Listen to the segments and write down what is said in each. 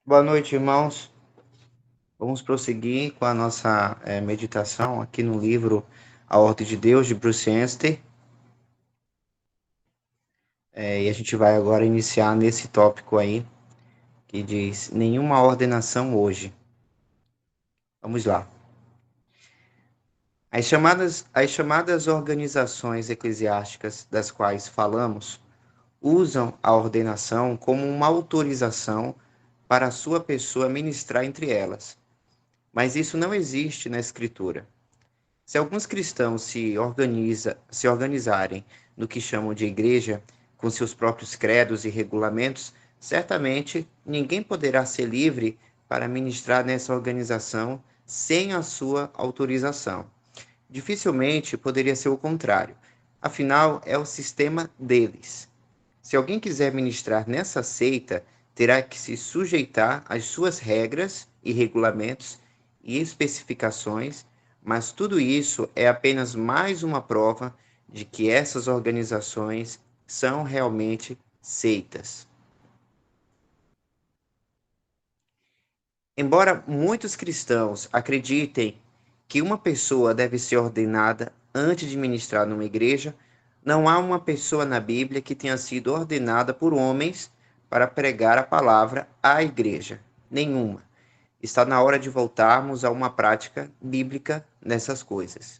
Boa noite, irmãos. Vamos prosseguir com a nossa meditação aqui no livro A Ordem de Deus, de Bruce Anstey. E a gente vai agora iniciar nesse tópico aí, que diz nenhuma ordenação hoje. Vamos lá. As chamadas organizações eclesiásticas das quais falamos usam a ordenação como uma autorização para a sua pessoa ministrar entre elas. Mas isso não existe na Escritura. Se alguns cristãos se organizarem no que chamam de igreja, com seus próprios credos e regulamentos, certamente ninguém poderá ser livre para ministrar nessa organização sem a sua autorização. Dificilmente poderia ser o contrário. Afinal, é o sistema deles. Se alguém quiser ministrar nessa seita, terá que se sujeitar às suas regras e regulamentos e especificações, mas tudo isso é apenas mais uma prova de que essas organizações são realmente seitas. Embora muitos cristãos acreditem que uma pessoa deve ser ordenada antes de ministrar numa igreja, não há uma pessoa na Bíblia que tenha sido ordenada por homens para pregar a palavra à igreja. Nenhuma. Está na hora de voltarmos a uma prática bíblica nessas coisas.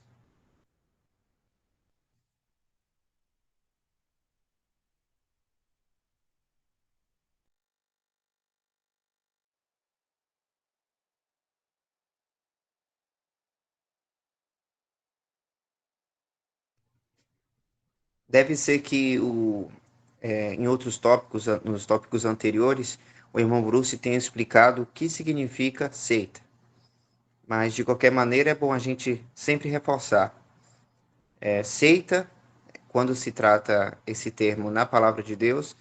Deve ser que em outros tópicos, nos tópicos anteriores, o irmão Bruce tenha explicado o que significa seita. Mas, de qualquer maneira, é bom a gente sempre reforçar. Seita, quando se trata esse termo na palavra de Deus,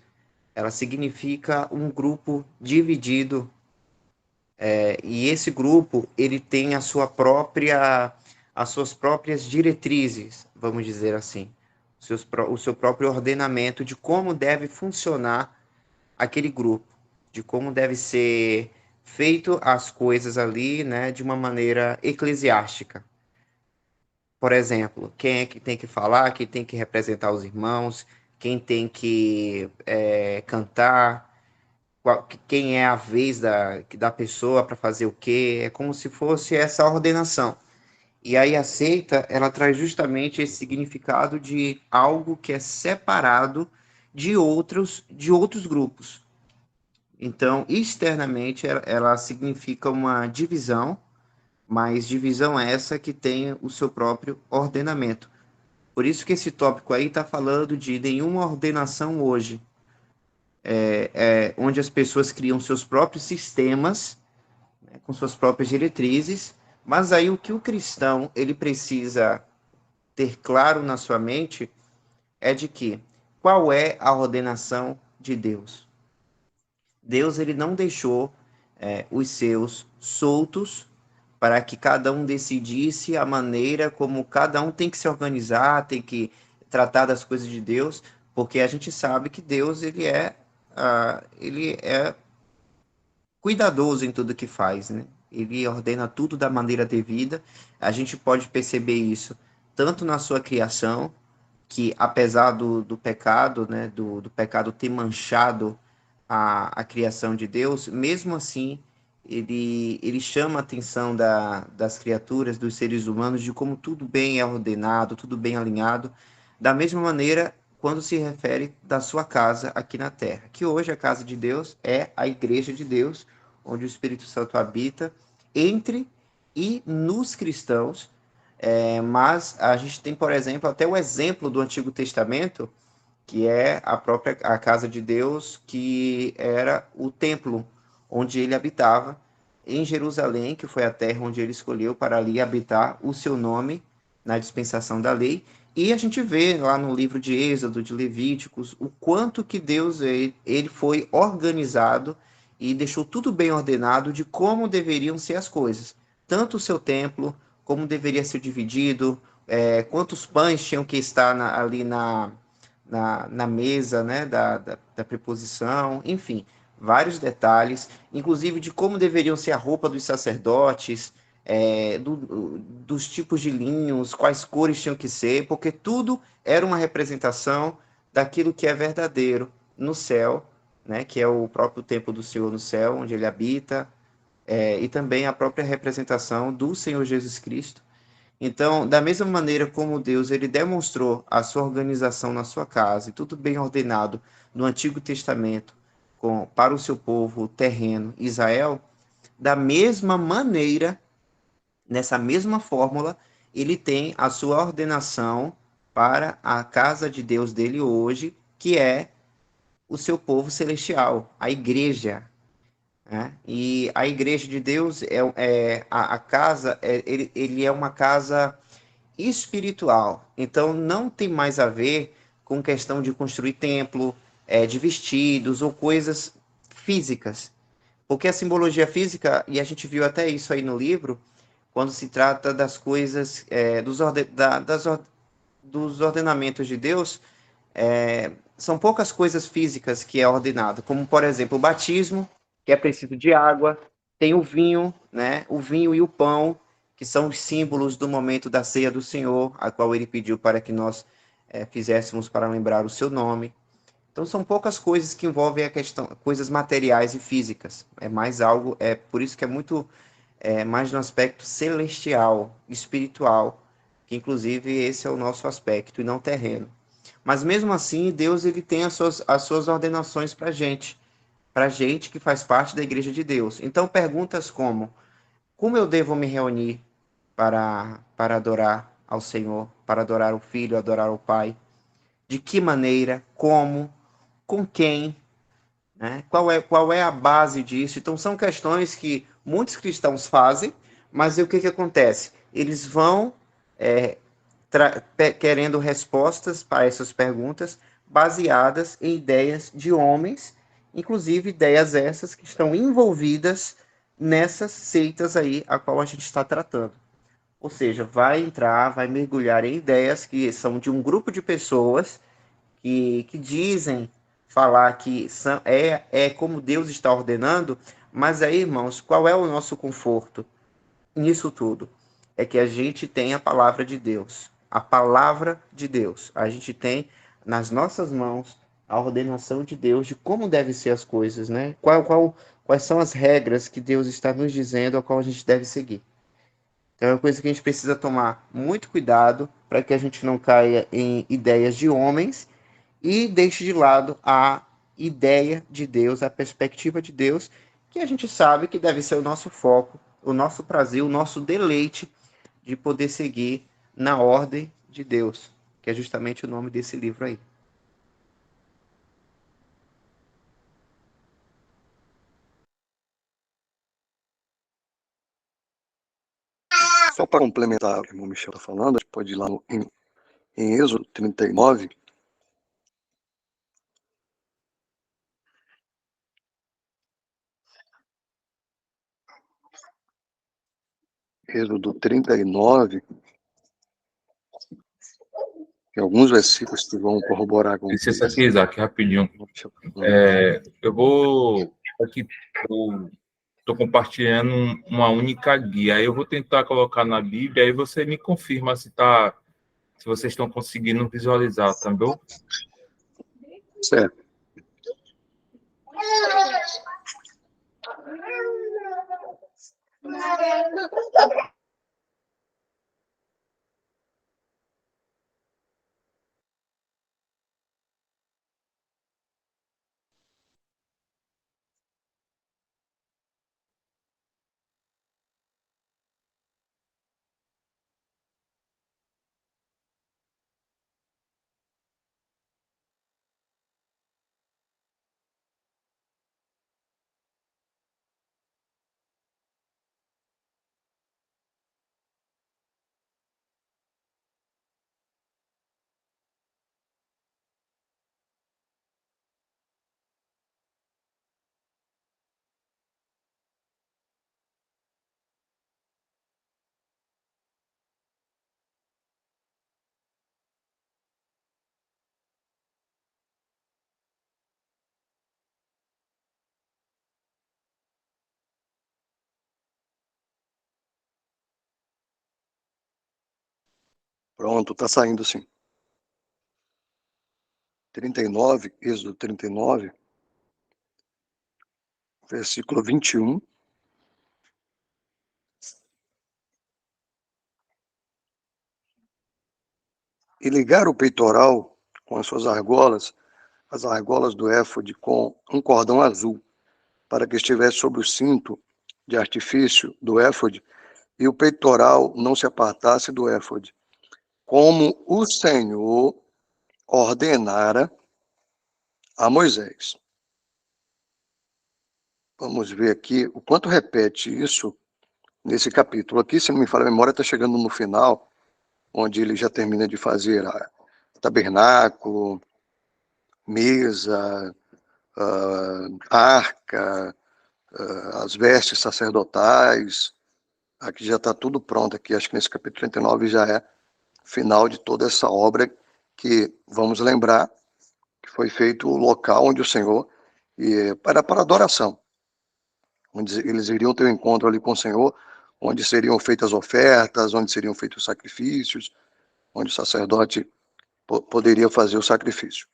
ela significa um grupo dividido, e esse grupo ele tem as suas próprias diretrizes, vamos dizer assim, o seu próprio ordenamento de como deve funcionar aquele grupo, de como deve ser feito as coisas ali, né, de uma maneira eclesiástica. Por exemplo, quem é que tem que falar, quem tem que representar os irmãos, quem tem que cantar, quem é a vez da pessoa para fazer o quê. É como se fosse essa ordenação. E aí a seita, ela traz justamente esse significado de algo que é separado de outros grupos. Então, externamente, ela significa uma divisão, mas divisão essa que tem o seu próprio ordenamento. Por isso que esse tópico aí está falando de nenhuma ordenação hoje, onde as pessoas criam seus próprios sistemas, né, com suas próprias diretrizes, mas aí o que o cristão ele precisa ter claro na sua mente é de que qual é a ordenação de Deus. Deus ele não deixou os seus soltos para que cada um decidisse a maneira como cada um tem que se organizar, tem que tratar das coisas de Deus, porque a gente sabe que Deus ele é cuidadoso em tudo que faz, né? Ele ordena tudo da maneira devida. A gente pode perceber isso tanto na sua criação, que apesar do pecado, né, do pecado ter manchado a criação de Deus, mesmo assim, ele chama a atenção das criaturas, dos seres humanos, de como tudo bem é ordenado, tudo bem alinhado, da mesma maneira quando se refere da sua casa aqui na terra, que hoje a casa de Deus é a igreja de Deus, onde o Espírito Santo habita entre e nos cristãos, mas a gente tem, por exemplo, até o exemplo do Antigo Testamento, que é a casa de Deus, que era o templo onde ele habitava, em Jerusalém, que foi a terra onde ele escolheu para ali habitar o seu nome na dispensação da lei. E a gente vê lá no livro de Êxodo, de Levíticos, o quanto que Deus ele foi organizado e deixou tudo bem ordenado de como deveriam ser as coisas. Tanto o seu templo, como deveria ser dividido, quantos pães tinham que estar ali na mesa, né, da preposição, enfim, vários detalhes, inclusive de como deveriam ser a roupa dos sacerdotes, dos tipos de linhos, quais cores tinham que ser, porque tudo era uma representação daquilo que é verdadeiro no céu, né, que é o próprio templo do Senhor no céu, onde ele habita, e também a própria representação do Senhor Jesus Cristo. Então, da mesma maneira como Deus ele demonstrou a sua organização na sua casa, e tudo bem ordenado no Antigo Testamento para o seu povo terreno, Israel, da mesma maneira, nessa mesma fórmula, ele tem a sua ordenação para a casa de Deus dele hoje, que é o seu povo celestial, a igreja, né? E a igreja de Deus a casa, ele é uma casa espiritual. Então não tem mais a ver com questão de construir templo, de vestidos ou coisas físicas. Porque a simbologia física, e a gente viu até isso aí no livro, quando se trata das coisas, dos ordenamentos de Deus, são poucas coisas físicas que é ordenado, como por exemplo o batismo, que é preciso de água, tem o vinho, né? O vinho e o pão, que são os símbolos do momento da ceia do Senhor, a qual ele pediu para que nós fizéssemos para lembrar o seu nome. Então são poucas coisas que envolvem a questão, coisas materiais e físicas. É mais algo, é por isso que é muito mais no aspecto celestial, espiritual, que inclusive esse é o nosso aspecto e não terreno. Mas mesmo assim, Deus ele tem as suas ordenações para gente que faz parte da igreja de Deus. Então perguntas como eu devo me reunir para adorar ao Senhor, para adorar o Filho, adorar o Pai? De que maneira? Como? Com quem? Né? Qual é a base disso? Então, são questões que muitos cristãos fazem, mas o que, que acontece? Eles vão é, querendo respostas para essas perguntas baseadas em ideias de homens, inclusive ideias essas que estão envolvidas nessas seitas aí a qual a gente está tratando. Ou seja, vai mergulhar em ideias que são de um grupo de pessoas que dizem falar que é como Deus está ordenando, mas aí, irmãos, qual é o nosso conforto nisso tudo? É que a gente tem a palavra de Deus. A palavra de Deus. A gente tem nas nossas mãos a ordenação de Deus de como devem ser as coisas, né? Quais são as regras que Deus está nos dizendo a qual a gente deve seguir. Então é uma coisa que a gente precisa tomar muito cuidado para que a gente não caia em ideias de homens e deixe de lado a ideia de Deus, a perspectiva de Deus, que a gente sabe que deve ser o nosso foco, o nosso prazer, o nosso deleite de poder seguir na ordem de Deus, que é justamente o nome desse livro aí. Só para complementar o que o irmão Michel está falando, a gente pode ir lá em Êxodo 39. Êxodo 39, tem alguns versículos que vão corroborar com o que Licença aqui, Isaac, rapidinho. o Michel está falando. Eu vou aqui, estou compartilhando uma única guia. Aí eu vou tentar colocar na Bíblia, aí você me confirma se vocês estão conseguindo visualizar, tá bom? Certo. Pronto, está saindo sim. 39, Êxodo 39, versículo 21. E ligar o peitoral com as suas argolas, as argolas do éfode, com um cordão azul, para que estivesse sobre o cinto de artifício do éfode, e o peitoral não se apartasse do éfode, como o Senhor ordenara a Moisés. Vamos ver aqui o quanto repete isso nesse capítulo. Aqui, se não me falha a memória, está chegando no final, onde ele já termina de fazer tabernáculo, mesa, arca, as vestes sacerdotais. Aqui já está tudo pronto. Aqui, acho que nesse capítulo 39 já é final de toda essa obra que, vamos lembrar, que foi feito o local onde o Senhor era para adoração, onde eles iriam ter um encontro ali com o Senhor, onde seriam feitas ofertas, onde seriam feitos os sacrifícios, onde o sacerdote poderia fazer o sacrifício.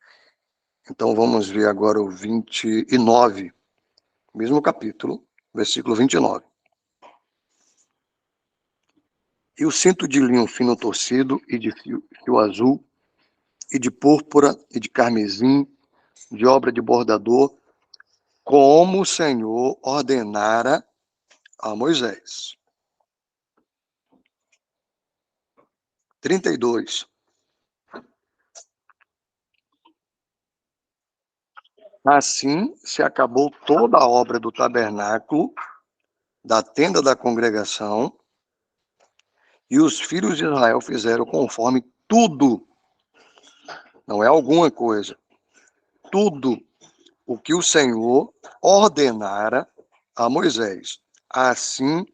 Então vamos ver agora o 29, mesmo capítulo, versículo 29. E o cinto de linho fino torcido e de fio azul, e de púrpura e de carmesim, de obra de bordador, como o Senhor ordenara a Moisés. 32. Assim se acabou toda a obra do tabernáculo, da tenda da congregação, e os filhos de Israel fizeram conforme tudo, não é alguma coisa, tudo o que o Senhor ordenara a Moisés. Assim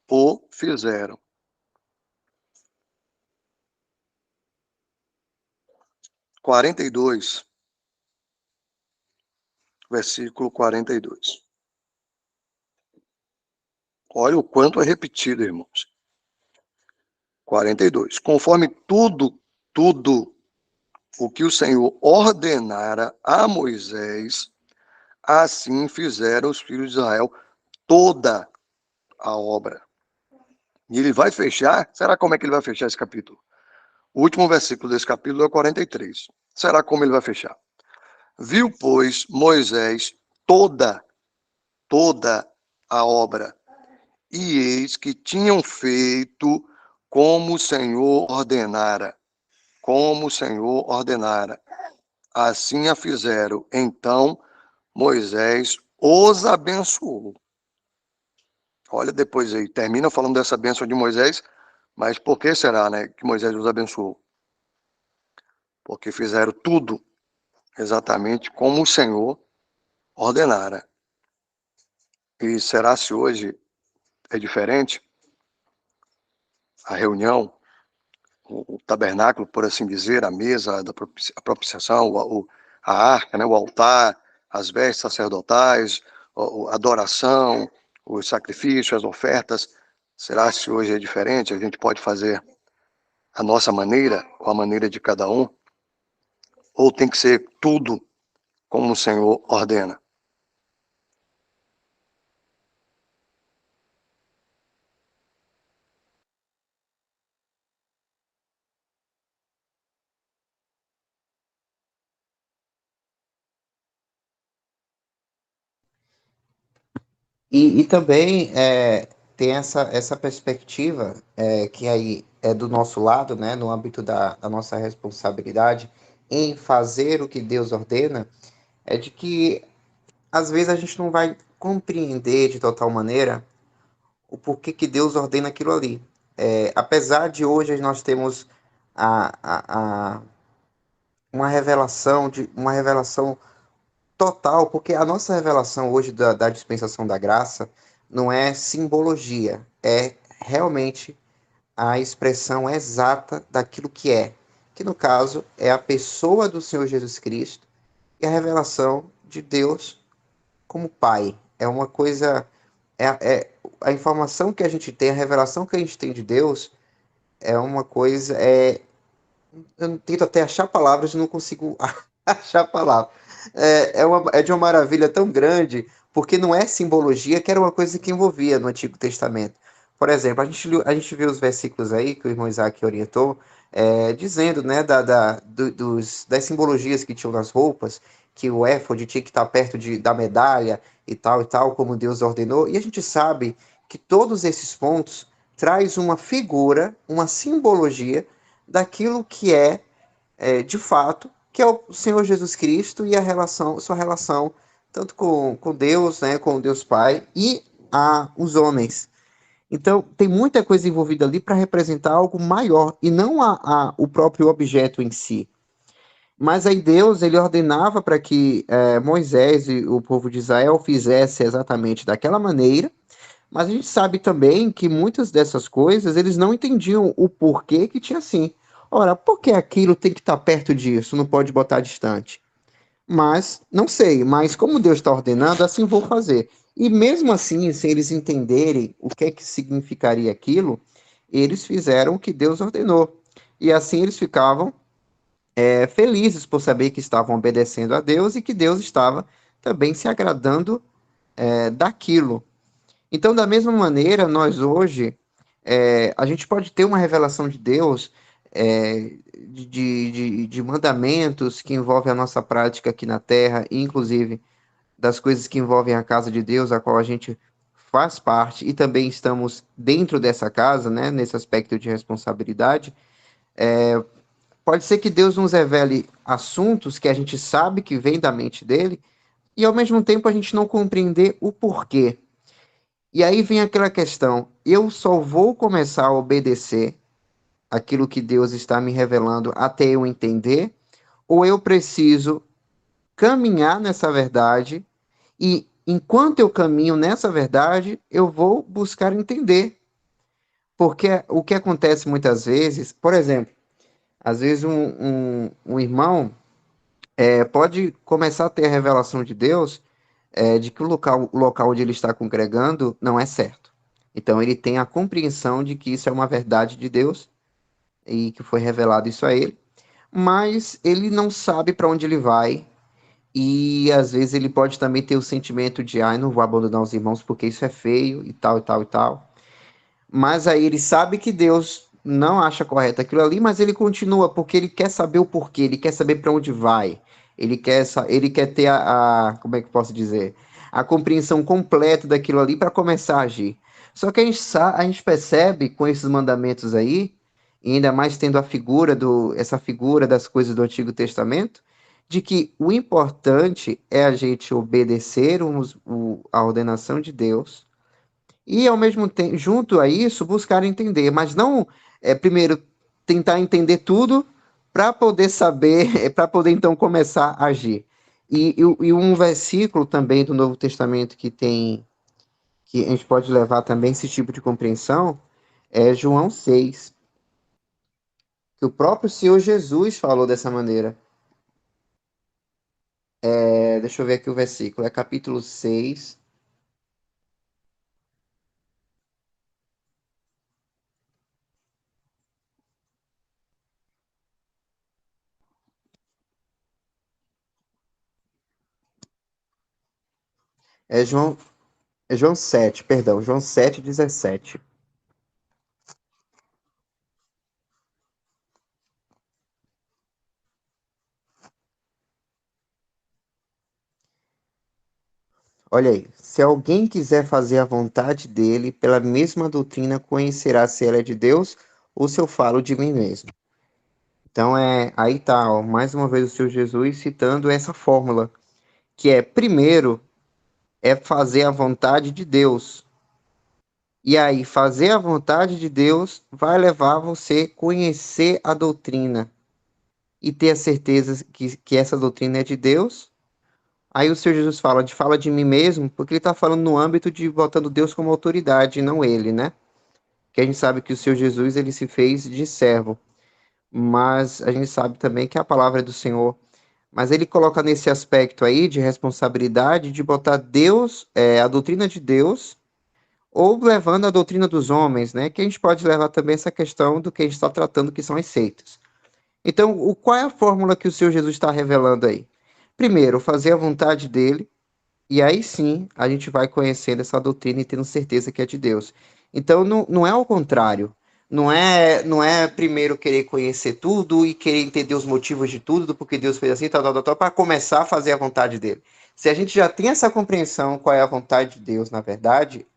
o fizeram. 42, versículo 42. Olha o quanto é repetido, irmãos. 42. Conforme tudo o que o Senhor ordenara a Moisés, assim fizeram os filhos de Israel toda a obra. E ele vai fechar, será como é que ele vai fechar esse capítulo? O último versículo desse capítulo é o 43. Será como ele vai fechar? Viu, pois, Moisés toda a obra, e eis que tinham feito como o Senhor ordenara. Como o Senhor ordenara. Assim a fizeram. Então Moisés os abençoou. Olha depois aí, termina falando dessa bênção de Moisés, mas por que será, né, que Moisés os abençoou? Porque fizeram tudo exatamente como o Senhor ordenara. E será se hoje é diferente? A reunião, o tabernáculo, por assim dizer, a mesa da propiciação, a arca, né, o altar, as vestes sacerdotais, a adoração, os sacrifícios, as ofertas. Será se hoje é diferente? A gente pode fazer a nossa maneira, ou a maneira de cada um? Ou tem que ser tudo como o Senhor ordena? E também tem essa perspectiva que aí é do nosso lado, né, no âmbito da nossa responsabilidade em fazer o que Deus ordena, é de que às vezes a gente não vai compreender de total maneira o porquê que Deus ordena aquilo ali. Apesar de hoje nós temos uma revelação total, porque a nossa revelação hoje da dispensação da graça não é simbologia, é realmente a expressão exata daquilo que no caso é a pessoa do Senhor Jesus Cristo e a revelação de Deus como Pai. É uma coisa, a informação que a gente tem, a revelação que a gente tem de Deus é uma coisa, Eu tento até achar palavras e não consigo achar palavras. É de uma maravilha tão grande, porque não é simbologia, que era uma coisa que envolvia no Antigo Testamento. Por exemplo, a gente viu os versículos aí que o irmão Isaac orientou, dizendo, né, das simbologias que tinham nas roupas, que o éfode tinha que estar perto da medalha e tal, como Deus ordenou. E a gente sabe que todos esses pontos traz uma figura, uma simbologia daquilo que de fato, que é o Senhor Jesus Cristo e sua relação tanto com Deus, né, com Deus Pai e os homens. Então, tem muita coisa envolvida ali para representar algo maior e não o próprio objeto em si. Mas aí Deus ele ordenava para que Moisés e o povo de Israel fizesse exatamente daquela maneira, mas a gente sabe também que muitas dessas coisas eles não entendiam o porquê que tinha assim. Ora, por que aquilo tem que estar perto disso, não pode botar distante? Mas, não sei, mas como Deus está ordenando, assim vou fazer. E mesmo assim, sem eles entenderem o que é que significaria aquilo, eles fizeram o que Deus ordenou. E assim eles ficavam felizes por saber que estavam obedecendo a Deus e que Deus estava também se agradando daquilo. Então, da mesma maneira, nós hoje, a gente pode ter uma revelação de Deus, de mandamentos que envolvem a nossa prática aqui na Terra, inclusive das coisas que envolvem a casa de Deus, a qual a gente faz parte e também estamos dentro dessa casa, né, nesse aspecto de responsabilidade. Pode ser que Deus nos revele assuntos que a gente sabe que vem da mente dele e ao mesmo tempo a gente não compreender o porquê. E aí vem aquela questão: eu só vou começar a obedecer aquilo que Deus está me revelando até eu entender, ou eu preciso caminhar nessa verdade e enquanto eu caminho nessa verdade, eu vou buscar entender. Porque o que acontece muitas vezes, por exemplo, às vezes um irmão pode começar a ter a revelação de Deus de que o local onde ele está congregando não é certo. Então ele tem a compreensão de que isso é uma verdade de Deus e que foi revelado isso a ele, mas ele não sabe para onde ele vai e às vezes ele pode também ter o sentimento de, ai, não vou abandonar os irmãos porque isso é feio e tal e tal e tal. Mas aí ele sabe que Deus não acha correto aquilo ali, mas ele continua porque ele quer saber o porquê, ele quer saber para onde vai. Ele quer ter como é que eu posso dizer? A compreensão completa daquilo ali para começar a agir. Só que a gente percebe com esses mandamentos aí, e ainda mais tendo essa figura das coisas do Antigo Testamento, de que o importante é a gente obedecer a ordenação de Deus e ao mesmo tempo, junto a isso, buscar entender, mas não primeiro tentar entender tudo para poder saber, para poder então começar a agir. E um versículo também do Novo Testamento que a gente pode levar também esse tipo de compreensão, é João 6, que o próprio Senhor Jesus falou dessa maneira. Deixa eu ver aqui o versículo, é capítulo 6. É João, é João 7, perdão, João 7:17. Olha aí, se alguém quiser fazer a vontade dele, pela mesma doutrina conhecerá se ela é de Deus ou se eu falo de mim mesmo. Então aí tá, ó, mais uma vez o Senhor Jesus citando essa fórmula, que primeiro é fazer a vontade de Deus. E aí, fazer a vontade de Deus vai levar você a conhecer a doutrina e ter a certeza que essa doutrina é de Deus. Aí o Senhor Jesus fala de mim mesmo, porque ele está falando no âmbito de botando Deus como autoridade, e não ele, né? Que a gente sabe que o Senhor Jesus, ele se fez de servo, mas a gente sabe também que a palavra é do Senhor. Mas ele coloca nesse aspecto aí de responsabilidade de botar Deus, a doutrina de Deus, ou levando a doutrina dos homens, né? Que a gente pode levar também essa questão do que a gente está tratando, que são as seitas. Então, qual é a fórmula que o Senhor Jesus está revelando aí? Primeiro, fazer a vontade dele, e aí sim a gente vai conhecendo essa doutrina e tendo certeza que é de Deus. Então, não é ao contrário. Não é primeiro querer conhecer tudo e querer entender os motivos de tudo, do porquê Deus fez assim, tal, para começar a fazer a vontade dele. Se a gente já tem essa compreensão qual é a vontade de Deus, na verdade,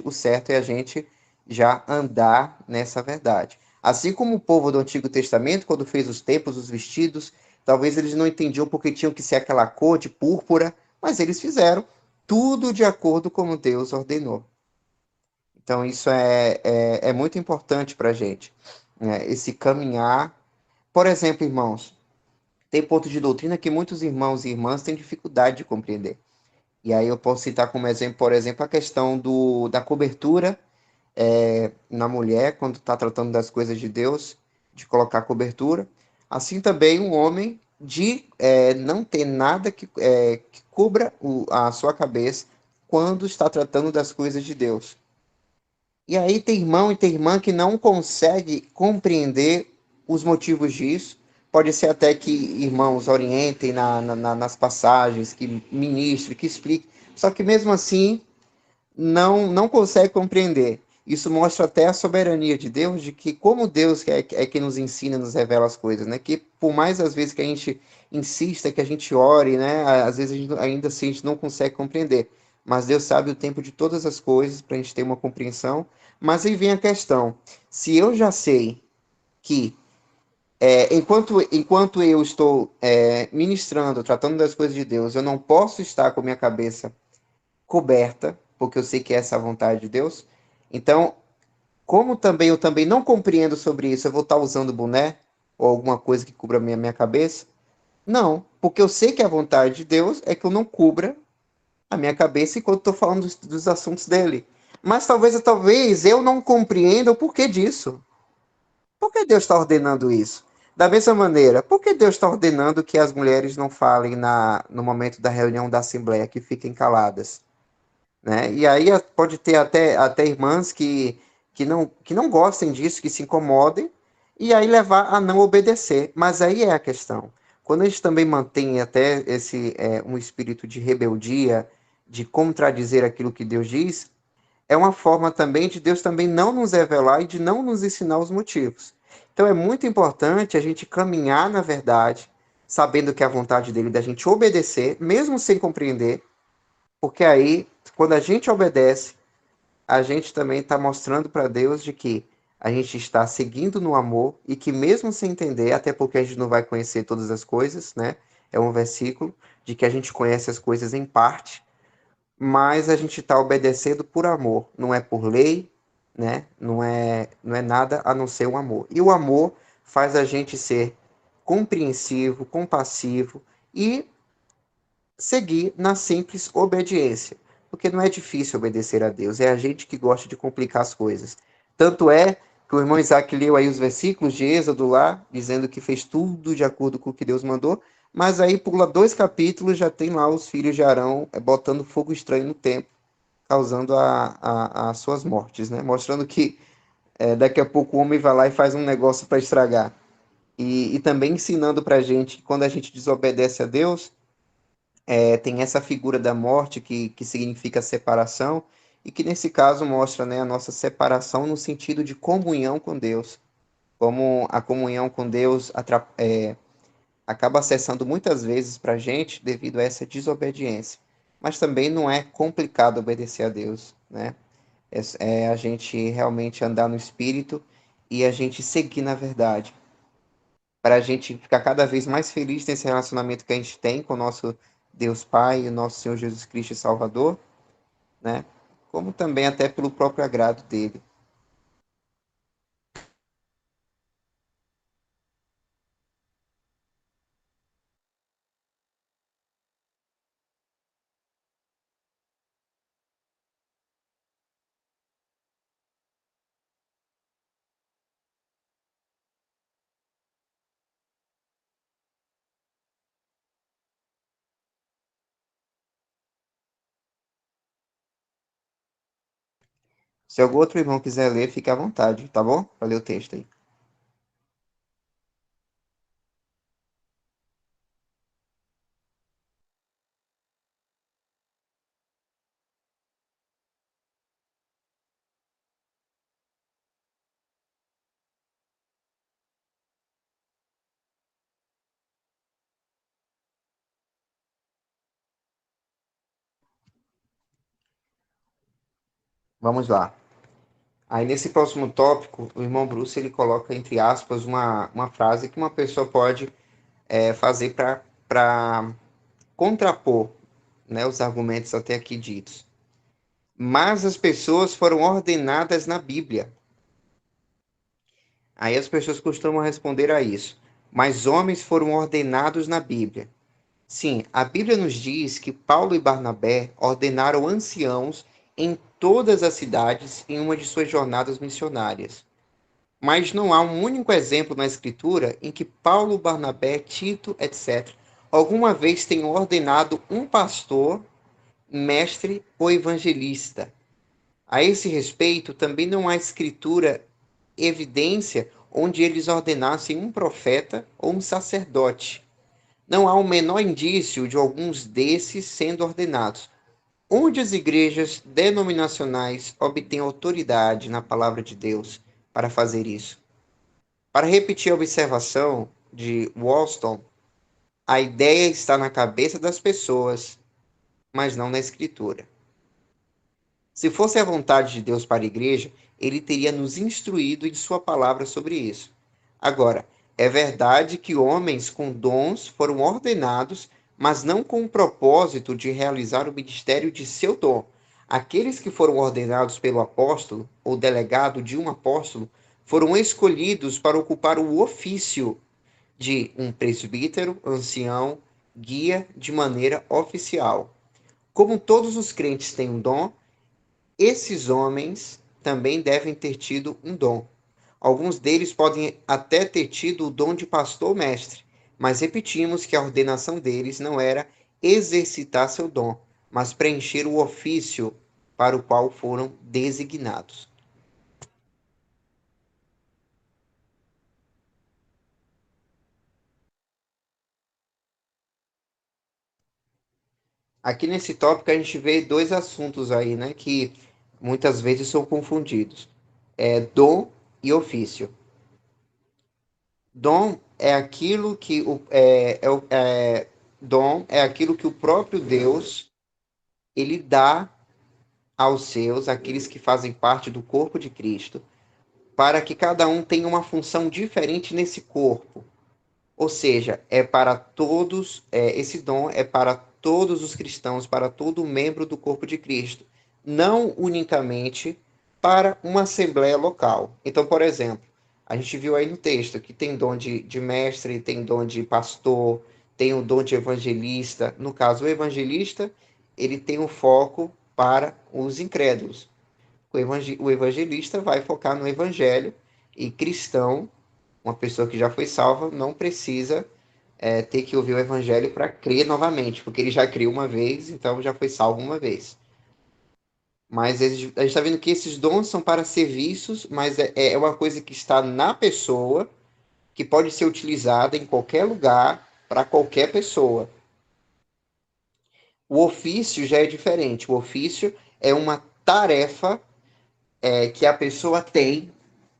o certo é a gente já andar nessa verdade. Assim como o povo do Antigo Testamento, quando fez os templos, os vestidos, talvez eles não entendiam porque tinham que ser aquela cor de púrpura, mas eles fizeram tudo de acordo com Deus ordenou. Então, isso é muito importante para a gente, né? Esse caminhar. Por exemplo, irmãos, tem pontos de doutrina que muitos irmãos e irmãs têm dificuldade de compreender. E aí eu posso citar como exemplo, por exemplo, a questão da cobertura na mulher, quando está tratando das coisas de Deus, de colocar cobertura. Assim também um homem de não ter nada que cubra a sua cabeça quando está tratando das coisas de Deus. E aí tem irmão e tem irmã que não consegue compreender os motivos disso. Pode ser até que irmãos orientem nas passagens, que ministre, que explique. Só que mesmo assim não consegue compreender. Isso mostra até a soberania de Deus, de que como Deus é que nos ensina, nos revela as coisas, né? Que por mais às vezes que a gente insista, que a gente ore, né? Às vezes ainda assim a gente não consegue compreender. Mas Deus sabe o tempo de todas as coisas para a gente ter uma compreensão. Mas aí vem a questão: se eu já sei que enquanto eu estou ministrando, tratando das coisas de Deus, eu não posso estar com a minha cabeça coberta, porque eu sei que essa é a vontade de Deus. Então, como também eu também não compreendo sobre isso, eu vou estar usando boné ou alguma coisa que cubra a minha cabeça? Não, porque eu sei que a vontade de Deus é que eu não cubra a minha cabeça enquanto estou falando dos assuntos dele. Mas talvez eu não compreenda o porquê disso. Por que Deus está ordenando isso? Da mesma maneira, por que Deus está ordenando que as mulheres não falem no momento da reunião da Assembleia, que fiquem caladas? Né? E aí pode ter até irmãs que não gostem disso, que se incomodem, e aí levar a não obedecer. Mas aí é a questão. Quando a gente também mantém até um espírito de rebeldia, de contradizer aquilo que Deus diz, é uma forma também de Deus também não nos revelar e de não nos ensinar os motivos. Então é muito importante a gente caminhar na verdade, sabendo que é a vontade dele da gente obedecer, mesmo sem compreender, porque aí, quando a gente obedece, a gente também está mostrando para Deus de que a gente está seguindo no amor e que mesmo sem entender, até porque a gente não vai conhecer todas as coisas, né? É um versículo de que a gente conhece as coisas em parte, mas a gente está obedecendo por amor, não é por lei, né? Não é nada a não ser o amor. E o amor faz a gente ser compreensivo, compassivo e seguir na simples obediência, porque não é difícil obedecer a Deus, é a gente que gosta de complicar as coisas. Tanto é que o irmão Isaac leu aí os versículos de Êxodo lá, dizendo que fez tudo de acordo com o que Deus mandou, mas aí pula 2 capítulos, já tem lá os filhos de Arão botando fogo estranho no templo, causando as suas mortes, né? Mostrando que daqui a pouco o homem vai lá e faz um negócio para estragar. E também ensinando para a gente que quando a gente desobedece a Deus, tem essa figura da morte que significa separação, e que nesse caso mostra, né, a nossa separação no sentido de comunhão com Deus, como a comunhão com Deus acaba acessando muitas vezes para a gente devido a essa desobediência. Mas também não é complicado obedecer a Deus, né? É a gente realmente andar no Espírito e a gente seguir na verdade, para a gente ficar cada vez mais feliz nesse relacionamento que a gente tem com o nosso Deus Pai e o nosso Senhor Jesus Cristo e Salvador, né? Como também até pelo próprio agrado dele. Se algum outro irmão quiser ler, fique à vontade, tá bom? Para ler o texto aí. Vamos lá. Aí, nesse próximo tópico, o irmão Bruce, ele coloca, entre aspas, uma frase que uma pessoa pode fazer para contrapor, né, os argumentos até aqui ditos. Mas as pessoas foram ordenadas na Bíblia. Aí as pessoas costumam responder a isso. Mas homens foram ordenados na Bíblia. Sim, a Bíblia nos diz que Paulo e Barnabé ordenaram anciãos em todas as cidades em uma de suas jornadas missionárias. Mas não há um único exemplo na Escritura em que Paulo, Barnabé, Tito, etc., alguma vez tenham ordenado um pastor, mestre ou evangelista. A esse respeito, também não há Escritura evidência onde eles ordenassem um profeta ou um sacerdote. Não há o menor indício de alguns desses sendo ordenados. Onde as igrejas denominacionais obtêm autoridade na palavra de Deus para fazer isso? Para repetir a observação de Wollstone, a ideia está na cabeça das pessoas, mas não na Escritura. Se fosse a vontade de Deus para a igreja, ele teria nos instruído em sua palavra sobre isso. Agora, é verdade que homens com dons foram ordenados, mas não com o propósito de realizar o ministério de seu dom. Aqueles que foram ordenados pelo apóstolo, ou delegado de um apóstolo, foram escolhidos para ocupar o ofício de um presbítero, ancião, guia de maneira oficial. Como todos os crentes têm um dom, esses homens também devem ter tido um dom. Alguns deles podem até ter tido o dom de pastor ou mestre, mas repetimos que a ordenação deles não era exercitar seu dom, mas preencher o ofício para o qual foram designados. Aqui nesse tópico a gente vê dois assuntos aí, né, que muitas vezes são confundidos. Dom e ofício. Dom é aquilo que dom é aquilo que o próprio Deus ele dá aos seus, aqueles que fazem parte do corpo de Cristo, para que cada um tenha uma função diferente nesse corpo. Ou seja, é para todos, esse dom é para todos os cristãos, para todo membro do corpo de Cristo, não unicamente para uma assembleia local. Então, por exemplo, a gente viu aí no texto que tem dom de mestre, tem dom de pastor, tem o dom de evangelista. No caso, o evangelista, ele tem um foco para os incrédulos. O evangelista vai focar no evangelho e cristão, uma pessoa que já foi salva, não precisa ter que ouvir o evangelho para crer novamente, porque ele já creu uma vez, então já foi salvo uma vez. Mas a gente está vendo que esses dons são para serviços, mas é uma coisa que está na pessoa, que pode ser utilizada em qualquer lugar, para qualquer pessoa. O ofício já é diferente. O ofício é uma tarefa que a pessoa tem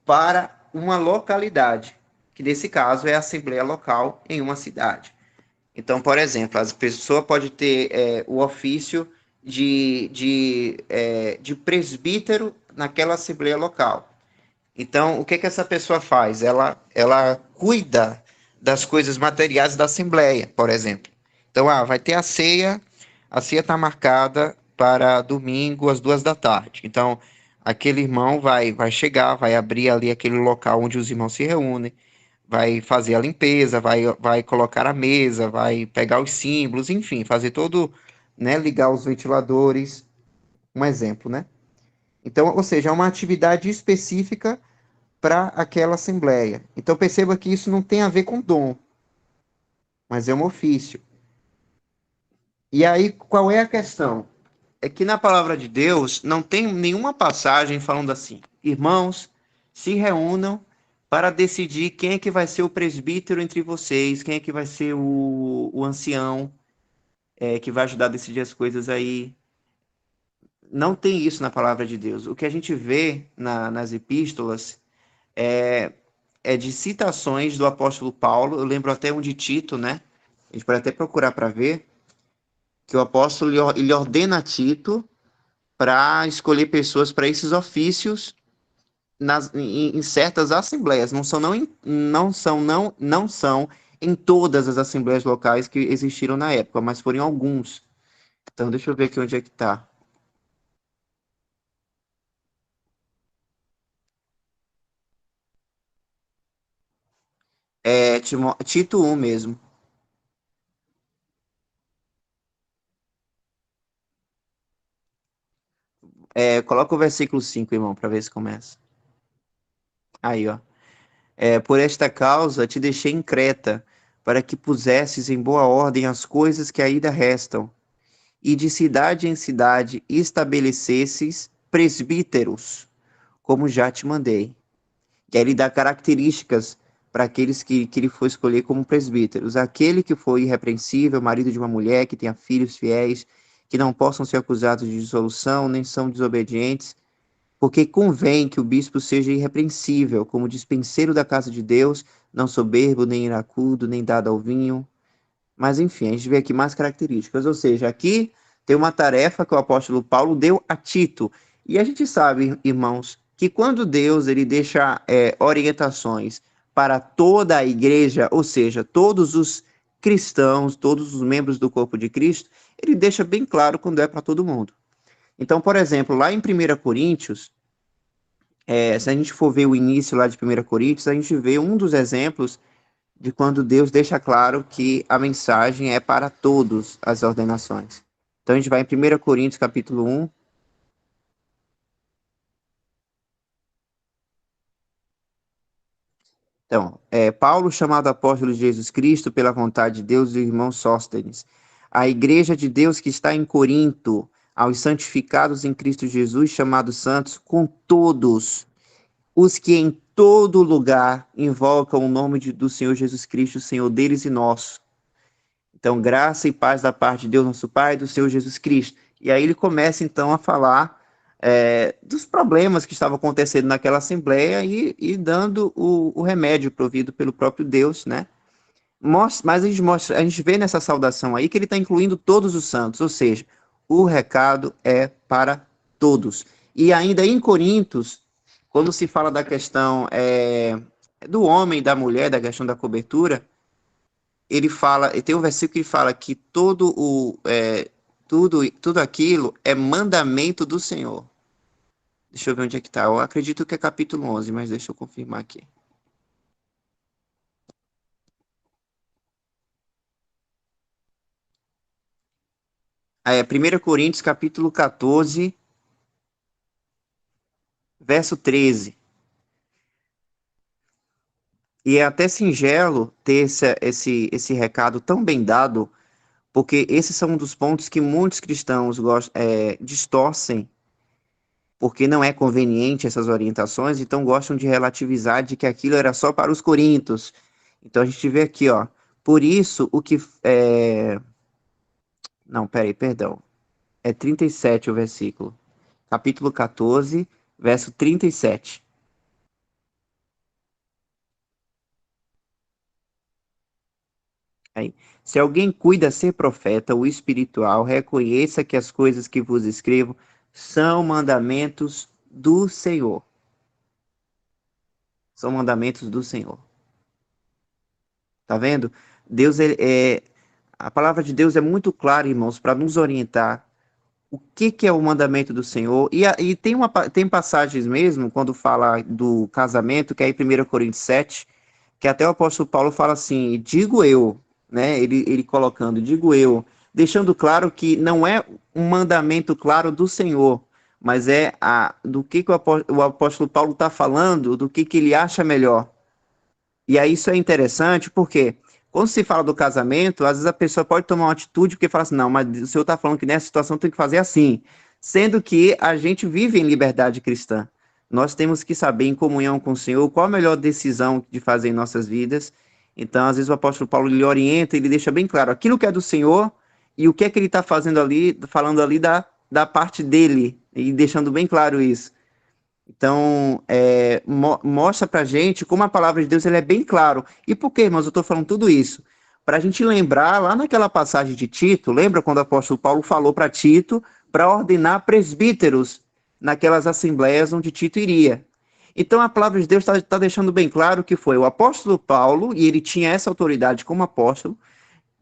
para uma localidade, que nesse caso é a assembleia local em uma cidade. Então, por exemplo, a pessoa pode ter o ofício de presbítero naquela assembleia local. Então, o que essa pessoa faz? Ela cuida das coisas materiais da assembleia, por exemplo. Então, vai ter a ceia está marcada para domingo às 2 da tarde. Então, aquele irmão vai chegar, vai abrir ali aquele local onde os irmãos se reúnem, vai fazer a limpeza, vai colocar a mesa, vai pegar os símbolos, enfim, fazer todo, né, ligar os ventiladores, um exemplo, né? Então, ou seja, é uma atividade específica para aquela assembleia. Então, perceba que isso não tem a ver com dom, mas é um ofício. E aí, qual é a questão? É que na palavra de Deus não tem nenhuma passagem falando assim: irmãos, se reúnam para decidir quem é que vai ser o presbítero entre vocês, quem é que vai ser o ancião que vai ajudar a decidir as coisas aí. Não tem isso na palavra de Deus. O que a gente vê nas epístolas é de citações do apóstolo Paulo. Eu lembro até um de Tito, né? A gente pode até procurar para ver que o apóstolo ele ordena a Tito para escolher pessoas para esses ofícios em certas assembleias. Não são em todas as assembleias locais que existiram na época, mas foram em alguns. Então, deixa eu ver aqui onde é que está. É Tito 1 mesmo. Coloca o versículo 5, irmão, para ver se começa. Aí, ó. Por esta causa te deixei em Creta, para que pusesses em boa ordem as coisas que ainda restam, e de cidade em cidade estabelecesses presbíteros, como já te mandei. E aí ele dá características para aqueles que ele for escolher como presbíteros. Aquele que for irrepreensível, marido de uma mulher, que tenha filhos fiéis, que não possam ser acusados de dissolução, nem são desobedientes, porque convém que o bispo seja irrepreensível, como dispenseiro da casa de Deus, não soberbo, nem iracudo, nem dado ao vinho. Mas enfim, a gente vê aqui mais características. Ou seja, aqui tem uma tarefa que o apóstolo Paulo deu a Tito. E a gente sabe, irmãos, que quando Deus ele deixa orientações para toda a igreja, ou seja, todos os cristãos, todos os membros do corpo de Cristo, ele deixa bem claro quando é para todo mundo. Então, por exemplo, lá em 1 Coríntios, se a gente for ver o início lá de 1 Coríntios, a gente vê um dos exemplos de quando Deus deixa claro que a mensagem é para todos as ordenações. Então a gente vai em 1 Coríntios capítulo 1. Então, Paulo, chamado apóstolo de Jesus Cristo pela vontade de Deus, e o irmão Sóstenes, a igreja de Deus que está em Corinto, aos santificados em Cristo Jesus, chamados santos, com todos os que em todo lugar invocam o nome do Senhor Jesus Cristo, Senhor deles e nosso. Então, graça e paz da parte de Deus, nosso Pai, e do Senhor Jesus Cristo. E aí ele começa, então, a falar dos problemas que estavam acontecendo naquela assembleia e dando o remédio provido pelo próprio Deus, né? Mas a gente vê nessa saudação aí que ele está incluindo todos os santos, ou seja, o recado é para todos. E ainda em Coríntios, quando se fala da questão do homem e da mulher, da questão da cobertura, ele fala, tem um versículo que fala que tudo aquilo é mandamento do Senhor. Deixa eu ver onde é que está. Eu acredito que é capítulo 11, mas deixa eu confirmar aqui. É 1 Coríntios, capítulo 14, verso 13. E é até singelo ter esse recado tão bem dado, porque esses são um dos pontos que muitos cristãos distorcem, porque não é conveniente essas orientações, então gostam de relativizar de que aquilo era só para os coríntios. Então a gente vê aqui, ó, por isso o que... Não, peraí, perdão. É 37 o versículo. Capítulo 14, verso 37. Aí. Se alguém cuida ser profeta ou espiritual, reconheça que as coisas que vos escrevo são mandamentos do Senhor. São mandamentos do Senhor. Tá vendo? A palavra de Deus é muito clara, irmãos, para nos orientar o que é o mandamento do Senhor. E tem passagens mesmo, quando fala do casamento, que é em 1 Coríntios 7, que até o apóstolo Paulo fala assim, digo eu, né? Ele colocando, digo eu, deixando claro que não é um mandamento claro do Senhor, mas é do que o apóstolo Paulo está falando, do que ele acha melhor. E aí isso é interessante, porque quando se fala do casamento, às vezes a pessoa pode tomar uma atitude porque fala assim, não, mas o senhor está falando que nessa situação tem que fazer assim. Sendo que a gente vive em liberdade cristã. Nós temos que saber, em comunhão com o Senhor, qual a melhor decisão de fazer em nossas vidas. Então, às vezes o apóstolo Paulo ele orienta, ele deixa bem claro aquilo que é do Senhor e o que é que ele está fazendo ali, falando ali da parte dele, e deixando bem claro isso. Então, mostra pra gente como a palavra de Deus ele é bem claro. E por que, irmãos, eu estou falando tudo isso? Para a gente lembrar, lá naquela passagem de Tito, lembra quando o apóstolo Paulo falou para Tito para ordenar presbíteros naquelas assembleias onde Tito iria. Então a palavra de Deus está deixando bem claro que foi o apóstolo Paulo, e ele tinha essa autoridade como apóstolo,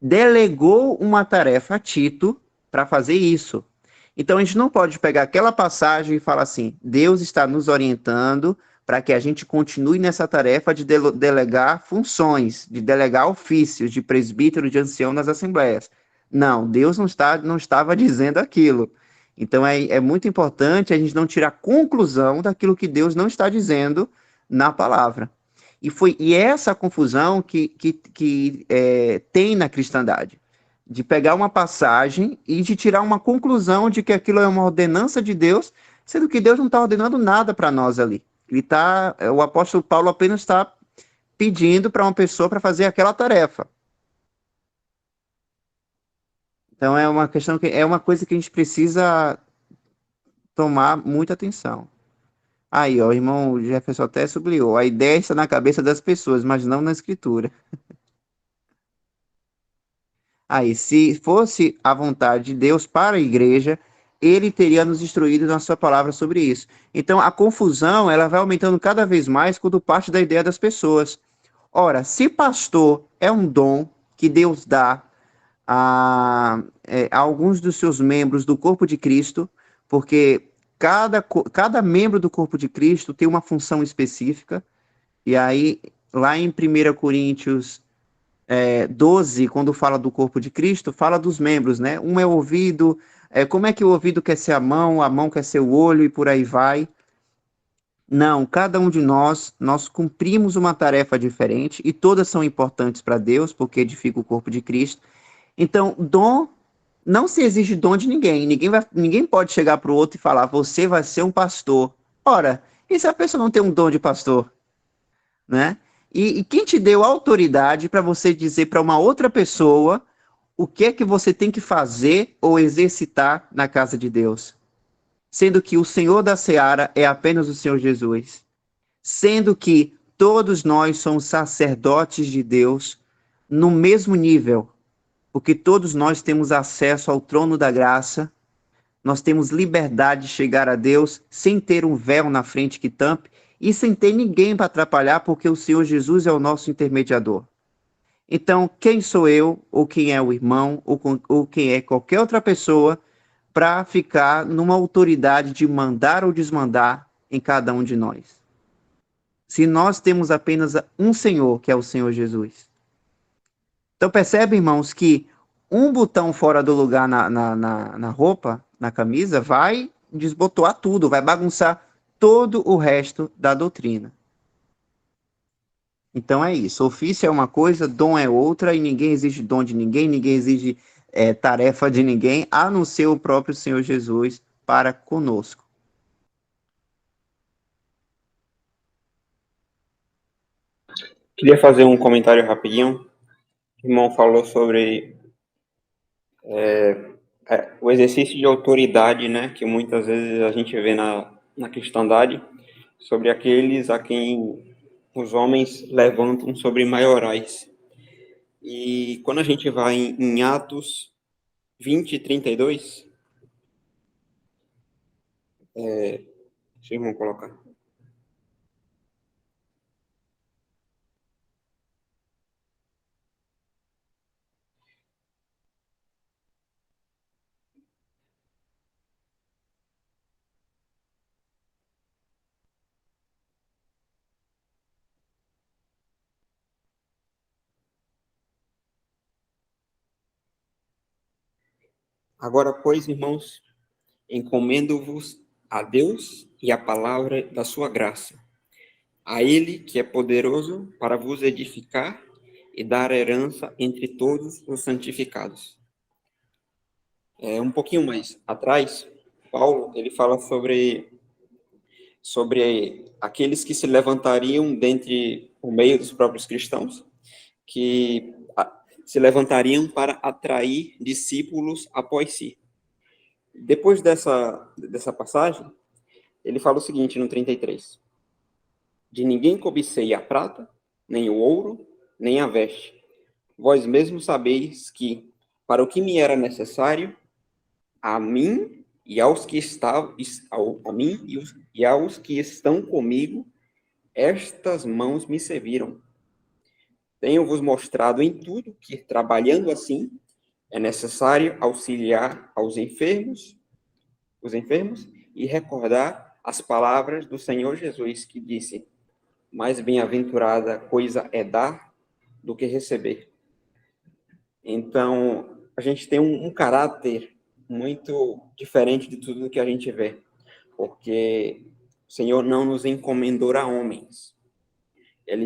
delegou uma tarefa a Tito para fazer isso. Então a gente não pode pegar aquela passagem e falar assim, Deus está nos orientando para que a gente continue nessa tarefa de delegar funções, de delegar ofícios de presbítero, de ancião nas assembleias. Não, Deus não estava dizendo aquilo. Então é muito importante a gente não tirar conclusão daquilo que Deus não está dizendo na palavra. E essa confusão que tem na cristandade, de pegar uma passagem e de tirar uma conclusão de que aquilo é uma ordenança de Deus, sendo que Deus não está ordenando nada para nós ali. O apóstolo Paulo apenas está pedindo para uma pessoa para fazer aquela tarefa. Então é uma questão é uma coisa que a gente precisa tomar muita atenção. Aí, ó, o irmão Jefferson até sublinhou. A ideia está na cabeça das pessoas, mas não na escritura. Aí, se fosse a vontade de Deus para a igreja, ele teria nos instruído na sua palavra sobre isso. Então, a confusão, ela vai aumentando cada vez mais quando parte da ideia das pessoas. Ora, se pastor é um dom que Deus dá a alguns dos seus membros do corpo de Cristo, porque cada membro do corpo de Cristo tem uma função específica, e aí, lá em 1 Coríntios 12, quando fala do corpo de Cristo, fala dos membros, né? Um é o ouvido, como é que o ouvido quer ser a mão quer ser o olho, e por aí vai. Não, cada um de nós cumprimos uma tarefa diferente, e todas são importantes para Deus, porque edifica o corpo de Cristo. Então, dom, não se exige dom de ninguém. Ninguém pode chegar para o outro e falar, você vai ser um pastor. Ora, e se a pessoa não tem um dom de pastor? Né? E quem te deu autoridade para você dizer para uma outra pessoa o que é que você tem que fazer ou exercitar na casa de Deus? Sendo que o Senhor da Seara é apenas o Senhor Jesus. Sendo que todos nós somos sacerdotes de Deus no mesmo nível, porque todos nós temos acesso ao trono da graça, nós temos liberdade de chegar a Deus sem ter um véu na frente que tampe e sem ter ninguém para atrapalhar, porque o Senhor Jesus é o nosso intermediador. Então, quem sou eu, ou quem é o irmão, ou quem é qualquer outra pessoa, para ficar numa autoridade de mandar ou desmandar em cada um de nós? Se nós temos apenas um Senhor, que é o Senhor Jesus. Então percebe, irmãos, que um botão fora do lugar na roupa, na camisa, vai desbotoar tudo, vai bagunçar todo o resto da doutrina. Então é isso, ofício é uma coisa, dom é outra, e ninguém exige dom de ninguém, ninguém exige tarefa de ninguém, a não ser o próprio Senhor Jesus para conosco. Queria fazer um comentário rapidinho. O irmão falou sobre o exercício de autoridade, né, que muitas vezes a gente vê na cristandade, sobre aqueles a quem os homens levantam sobre maiorais. E quando a gente vai em Atos 20 e 32, deixa o irmão colocar. Agora, pois, irmãos, encomendo-vos a Deus e a palavra da sua graça, a Ele que é poderoso para vos edificar e dar herança entre todos os santificados. Um pouquinho mais atrás, Paulo, ele fala sobre aqueles que se levantariam dentre o meio dos próprios cristãos, que se levantariam para atrair discípulos após si. Depois dessa passagem, ele fala o seguinte no 33. De ninguém cobicei a prata, nem o ouro, nem a veste. Vós mesmos sabeis que, para o que me era necessário, a mim e aos que estavam, a mim e aos que estão comigo, estas mãos me serviram. Tenho-vos mostrado em tudo que, trabalhando assim, é necessário auxiliar os enfermos, e recordar as palavras do Senhor Jesus, que disse: mais bem-aventurada coisa é dar do que receber. Então, a gente tem um caráter muito diferente de tudo que a gente vê, porque o Senhor não nos encomendou a homens. Ele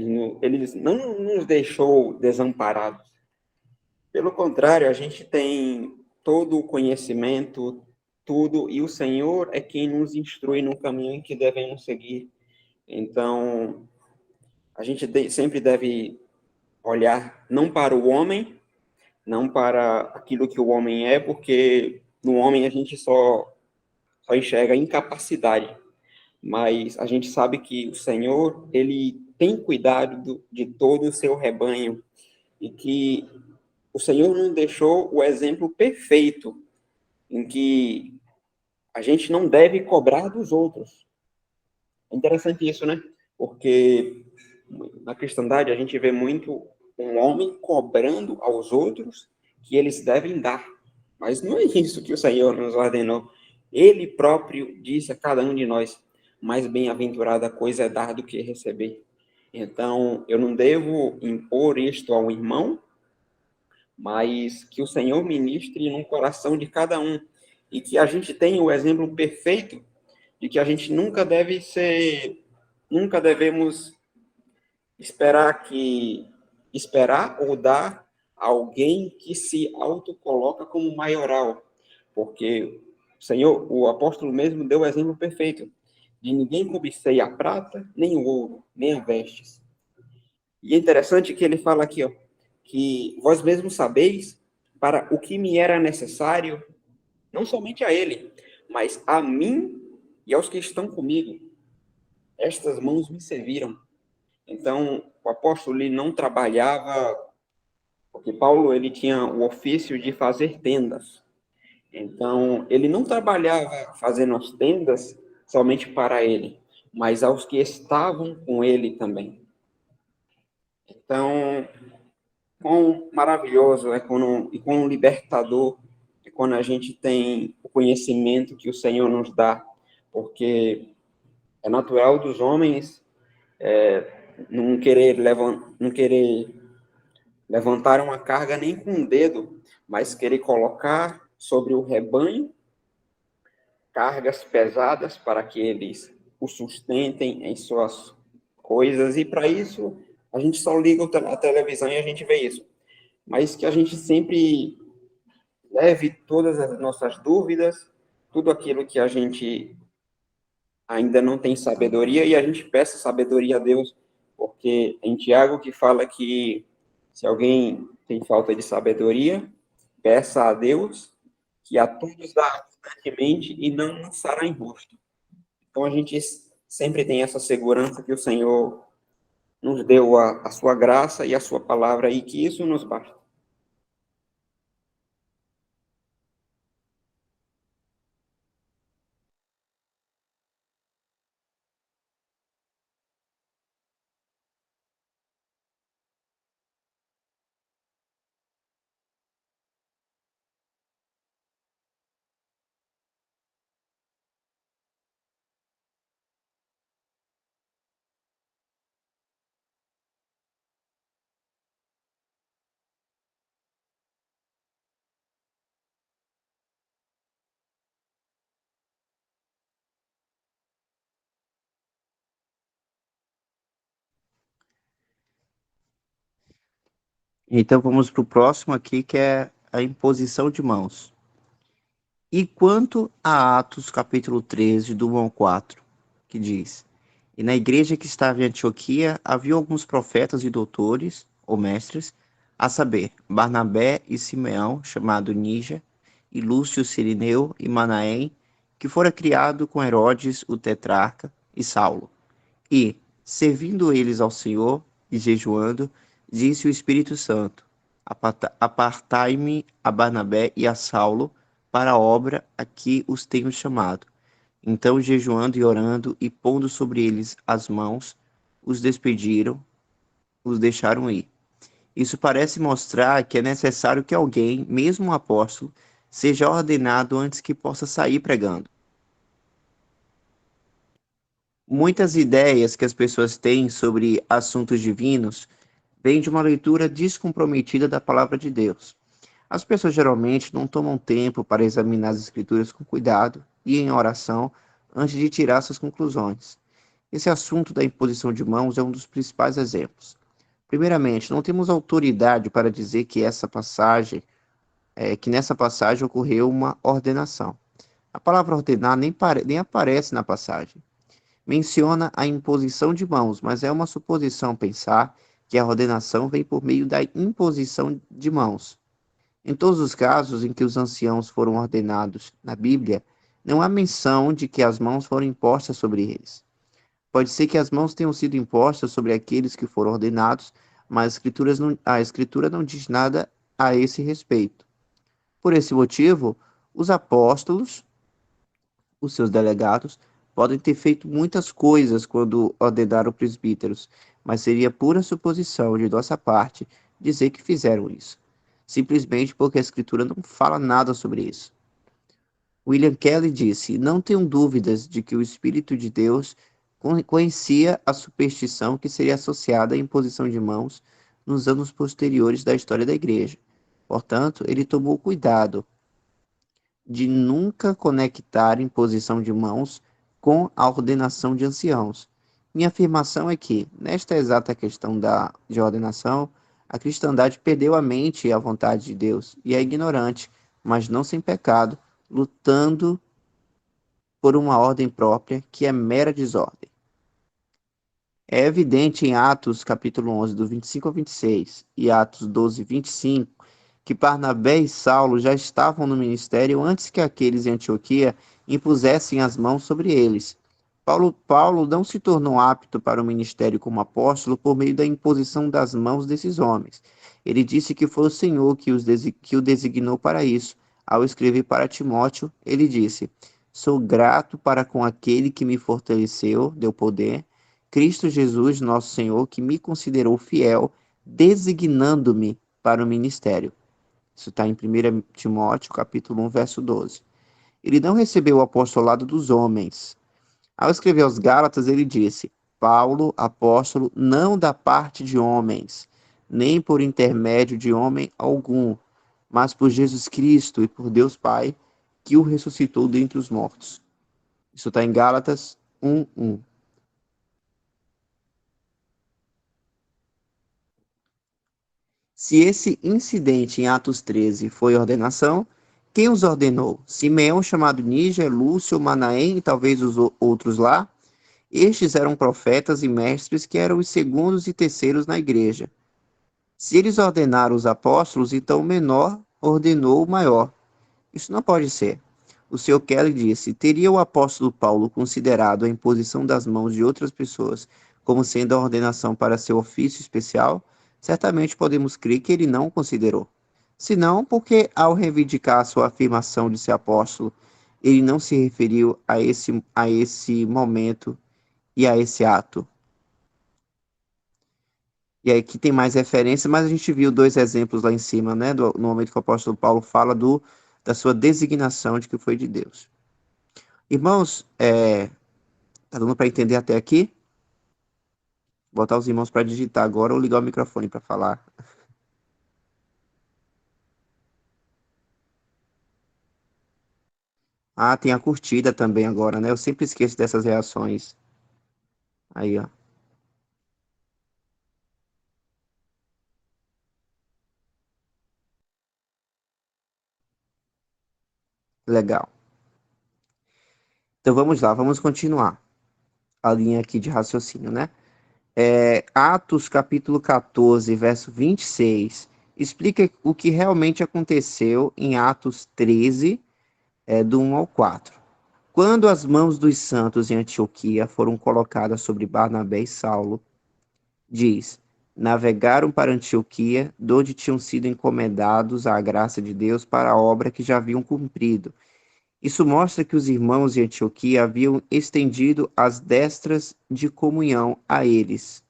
não nos deixou desamparados. Pelo contrário, a gente tem todo o conhecimento, tudo, e o Senhor é quem nos instrui no caminho em que devemos seguir. Então, a gente sempre deve olhar não para o homem, não para aquilo que o homem é, porque no homem a gente só enxerga incapacidade, mas a gente sabe que o Senhor, ele tem cuidado de todo o seu rebanho, e que o Senhor nos deixou o exemplo perfeito em que a gente não deve cobrar dos outros. É interessante isso, né? Porque na cristandade a gente vê muito um homem cobrando aos outros que eles devem dar. Mas não é isso que o Senhor nos ordenou. Ele próprio disse a cada um de nós: mais bem-aventurada coisa é dar do que receber. Então, eu não devo impor isto ao irmão, mas que o Senhor ministre no coração de cada um, e que a gente tenha o exemplo perfeito de que a gente nunca devemos esperar ou dar a alguém que se autocoloca como maioral, porque o apóstolo mesmo deu o exemplo perfeito: de ninguém cobicei a prata, nem o ouro, nem a vestes. E é interessante que ele fala aqui, ó, que vós mesmos sabeis para o que me era necessário, não somente a ele, mas a mim e aos que estão comigo. Estas mãos me serviram. Então, o apóstolo ele não trabalhava, porque Paulo ele tinha o ofício de fazer tendas. Então, ele não trabalhava fazendo as tendas somente para ele, mas aos que estavam com ele também. Então, quão maravilhoso e quão libertador é quando a gente tem o conhecimento que o Senhor nos dá, porque é natural dos homens não querer levantar uma carga nem com o dedo, mas querer colocar sobre o rebanho cargas pesadas para que eles o sustentem em suas coisas, e para isso a gente só liga a televisão e a gente vê isso. Mas que a gente sempre leve todas as nossas dúvidas, tudo aquilo que a gente ainda não tem sabedoria, e a gente peça sabedoria a Deus, porque em Tiago que fala que se alguém tem falta de sabedoria, peça a Deus, que a todos dá abundantemente e não lançará em rosto. Então a gente sempre tem essa segurança que o Senhor nos deu a sua graça e a sua palavra, e que isso nos basta. Então vamos para o próximo aqui, que é a imposição de mãos. E quanto a Atos capítulo 13, do 1 ao 4, que diz: E na igreja que estava em Antioquia havia alguns profetas e doutores, ou mestres, a saber, Barnabé e Simeão, chamado Níger, e Lúcio Cirineu e Manaém, que fora criado com Herodes o tetrarca, e Saulo. E, servindo eles ao Senhor e jejuando, disse o Espírito Santo: Apartai-me a Barnabé e a Saulo para a obra a que os tenho chamado. Então, jejuando e orando e pondo sobre eles as mãos, os despediram, os deixaram ir. Isso parece mostrar que é necessário que alguém, mesmo um apóstolo, seja ordenado antes que possa sair pregando. Muitas ideias que as pessoas têm sobre assuntos divinos vêm de uma leitura descomprometida da palavra de Deus. As pessoas geralmente não tomam tempo para examinar as escrituras com cuidado e em oração antes de tirar suas conclusões. Esse assunto da imposição de mãos é um dos principais exemplos. Primeiramente, não temos autoridade para dizer que nessa passagem ocorreu uma ordenação. A palavra ordenar nem aparece na passagem. Menciona a imposição de mãos, mas é uma suposição pensar que a ordenação vem por meio da imposição de mãos. Em todos os casos em que os anciãos foram ordenados na Bíblia, não há menção de que as mãos foram impostas sobre eles. Pode ser que as mãos tenham sido impostas sobre aqueles que foram ordenados, mas a Escritura não diz nada a esse respeito. Por esse motivo, os apóstolos, os seus delegados, podem ter feito muitas coisas quando ordenaram presbíteros, mas seria pura suposição de nossa parte dizer que fizeram isso, simplesmente porque a Escritura não fala nada sobre isso. William Kelly disse: não tenho dúvidas de que o Espírito de Deus conhecia a superstição que seria associada à imposição de mãos nos anos posteriores da história da Igreja. Portanto, ele tomou cuidado de nunca conectar imposição de mãos com a ordenação de anciãos. Minha afirmação é que, nesta exata questão de ordenação, a cristandade perdeu a mente e a vontade de Deus, e é ignorante, mas não sem pecado, lutando por uma ordem própria que é mera desordem. É evidente em Atos capítulo 11, do 25 ao 26, e Atos 12, 25, que Barnabé e Saulo já estavam no ministério antes que aqueles em Antioquia impusessem as mãos sobre eles. Paulo não se tornou apto para o ministério como apóstolo por meio da imposição das mãos desses homens. Ele disse que foi o Senhor que o designou para isso. Ao escrever para Timóteo, ele disse: sou grato para com aquele que me fortaleceu, deu poder, Cristo Jesus, nosso Senhor, que me considerou fiel, designando-me para o ministério. Isso está em 1 Timóteo, capítulo 1, verso 12. Ele não recebeu o apostolado dos homens. Ao escrever aos Gálatas, ele disse: Paulo, apóstolo, não da parte de homens, nem por intermédio de homem algum, mas por Jesus Cristo e por Deus Pai, que o ressuscitou dentre os mortos. Isso está em Gálatas 1:1. Se esse incidente em Atos 13 foi ordenação, quem os ordenou? Simeão, chamado Níger, Lúcio, Manaém e talvez os outros lá? Estes eram profetas e mestres que eram os segundos e terceiros na igreja. Se eles ordenaram os apóstolos, então o menor ordenou o maior. Isso não pode ser. O Sr. Kelly disse: teria o apóstolo Paulo considerado a imposição das mãos de outras pessoas como sendo a ordenação para seu ofício especial? Certamente podemos crer que ele não o considerou. Se não, porque ao reivindicar a sua afirmação de ser apóstolo, ele não se referiu a esse momento e a esse ato. E aí aqui tem mais referência, mas a gente viu dois exemplos lá em cima, né? No momento que o apóstolo Paulo fala da sua designação de que foi de Deus. Irmãos, tá dando para entender até aqui? Vou botar os irmãos para digitar agora ou ligar o microfone para falar. Ah, tem a curtida também agora, né? Eu sempre esqueço dessas reações. Aí, ó. Legal. Então vamos lá, vamos continuar a linha aqui de raciocínio, né? Atos capítulo 14, verso 26, explica o que realmente aconteceu em Atos 13, do 1 ao 4. Quando as mãos dos santos em Antioquia foram colocadas sobre Barnabé e Saulo, diz: navegaram para Antioquia, de onde tinham sido encomendados à graça de Deus para a obra que já haviam cumprido. Isso mostra que os irmãos de Antioquia haviam estendido as destras de comunhão a eles.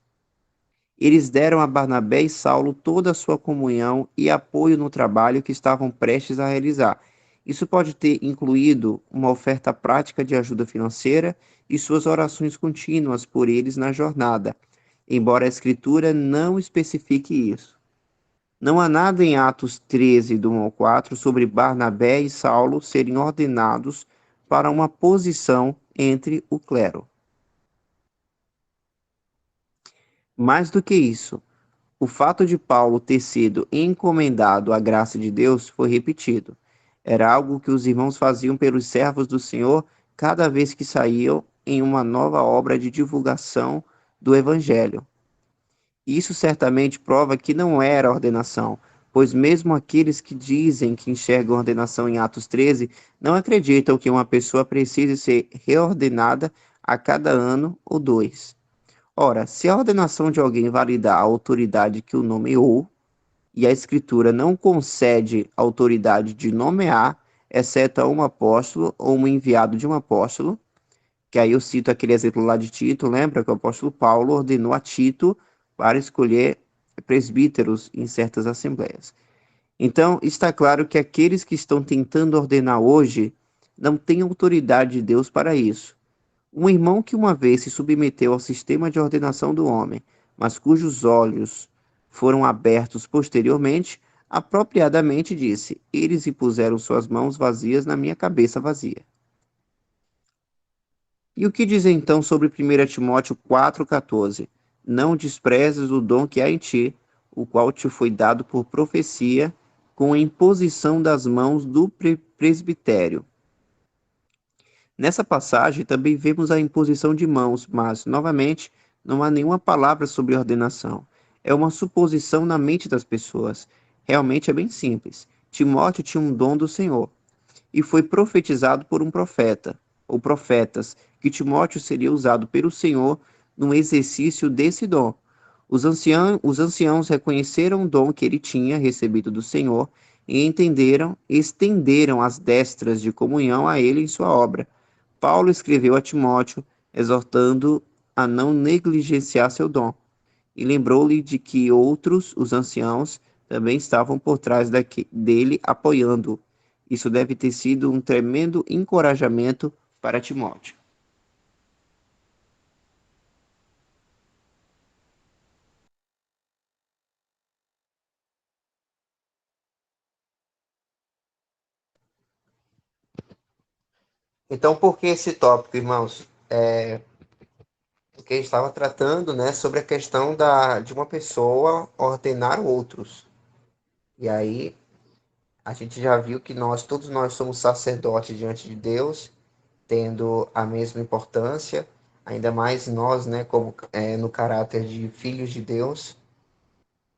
Eles deram a Barnabé e Saulo toda a sua comunhão e apoio no trabalho que estavam prestes a realizar. Isso pode ter incluído uma oferta prática de ajuda financeira e suas orações contínuas por eles na jornada, embora a Escritura não especifique isso. Não há nada em Atos 13, do 1 ao 4, sobre Barnabé e Saulo serem ordenados para uma posição entre o clero. Mais do que isso, o fato de Paulo ter sido encomendado à graça de Deus foi repetido. Era algo que os irmãos faziam pelos servos do Senhor cada vez que saíam em uma nova obra de divulgação do Evangelho. Isso certamente prova que não era ordenação, pois mesmo aqueles que dizem que enxergam ordenação em Atos 13 não acreditam que uma pessoa precise ser reordenada a cada ano ou dois. Ora, se a ordenação de alguém validar a autoridade que o nomeou, e a Escritura não concede autoridade de nomear, exceto a um apóstolo ou um enviado de um apóstolo, que aí eu cito aquele exemplo lá de Tito, lembra que o apóstolo Paulo ordenou a Tito para escolher presbíteros em certas assembleias. Então, está claro que aqueles que estão tentando ordenar hoje não têm autoridade de Deus para isso. Um irmão que uma vez se submeteu ao sistema de ordenação do homem, mas cujos olhos foram abertos posteriormente, apropriadamente disse: Eles impuseram suas mãos vazias na minha cabeça vazia. E o que diz então sobre 1 Timóteo 4,14? Não desprezes o dom que há em ti, o qual te foi dado por profecia, com a imposição das mãos do presbitério. Nessa passagem também vemos a imposição de mãos, mas, novamente, não há nenhuma palavra sobre ordenação. É uma suposição na mente das pessoas. Realmente é bem simples. Timóteo tinha um dom do Senhor e foi profetizado por um profeta, ou profetas, que Timóteo seria usado pelo Senhor no exercício desse dom. Os anciãos reconheceram o dom que ele tinha recebido do Senhor e estenderam as destras de comunhão a ele em sua obra. Paulo escreveu a Timóteo, exortando a não negligenciar seu dom, e lembrou-lhe de que outros, os anciãos, também estavam por trás dele apoiando-o. Isso deve ter sido um tremendo encorajamento para Timóteo. Então, por que esse tópico, irmãos? Porque estava tratando, né, sobre a questão de uma pessoa ordenar outros. E aí, a gente já viu que todos nós somos sacerdotes diante de Deus, tendo a mesma importância, ainda mais nós, né, como no caráter de filhos de Deus,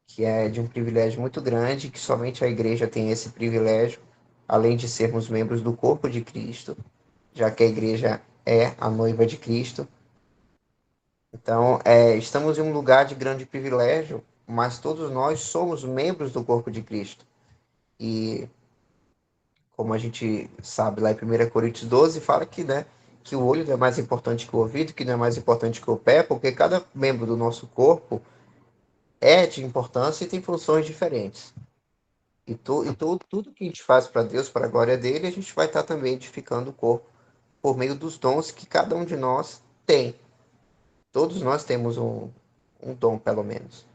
que é de um privilégio muito grande, que somente a igreja tem esse privilégio, além de sermos membros do corpo de Cristo, já que a igreja é a noiva de Cristo. Então, estamos em um lugar de grande privilégio, mas todos nós somos membros do corpo de Cristo. E, como a gente sabe lá em 1 Coríntios 12, fala que, né, que o olho não é mais importante que o ouvido, que não é mais importante que o pé, porque cada membro do nosso corpo é de importância e tem funções diferentes. E tudo que a gente faz para Deus, para a glória dele, a gente vai estar também edificando o corpo por meio dos dons que cada um de nós tem. Todos nós temos um dom, pelo menos.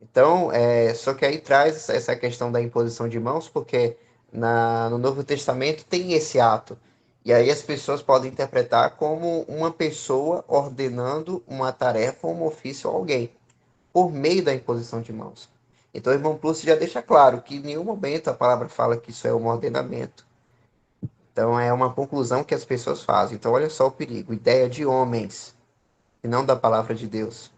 Então, só que aí traz essa questão da imposição de mãos, porque no Novo Testamento tem esse ato. E aí as pessoas podem interpretar como uma pessoa ordenando uma tarefa ou um ofício a alguém, por meio da imposição de mãos. Então, o irmão Plus já deixa claro que em nenhum momento a palavra fala que isso é um ordenamento. Então, é uma conclusão que as pessoas fazem. Então, olha só o perigo. Ideia de homens, e não da palavra de Deus.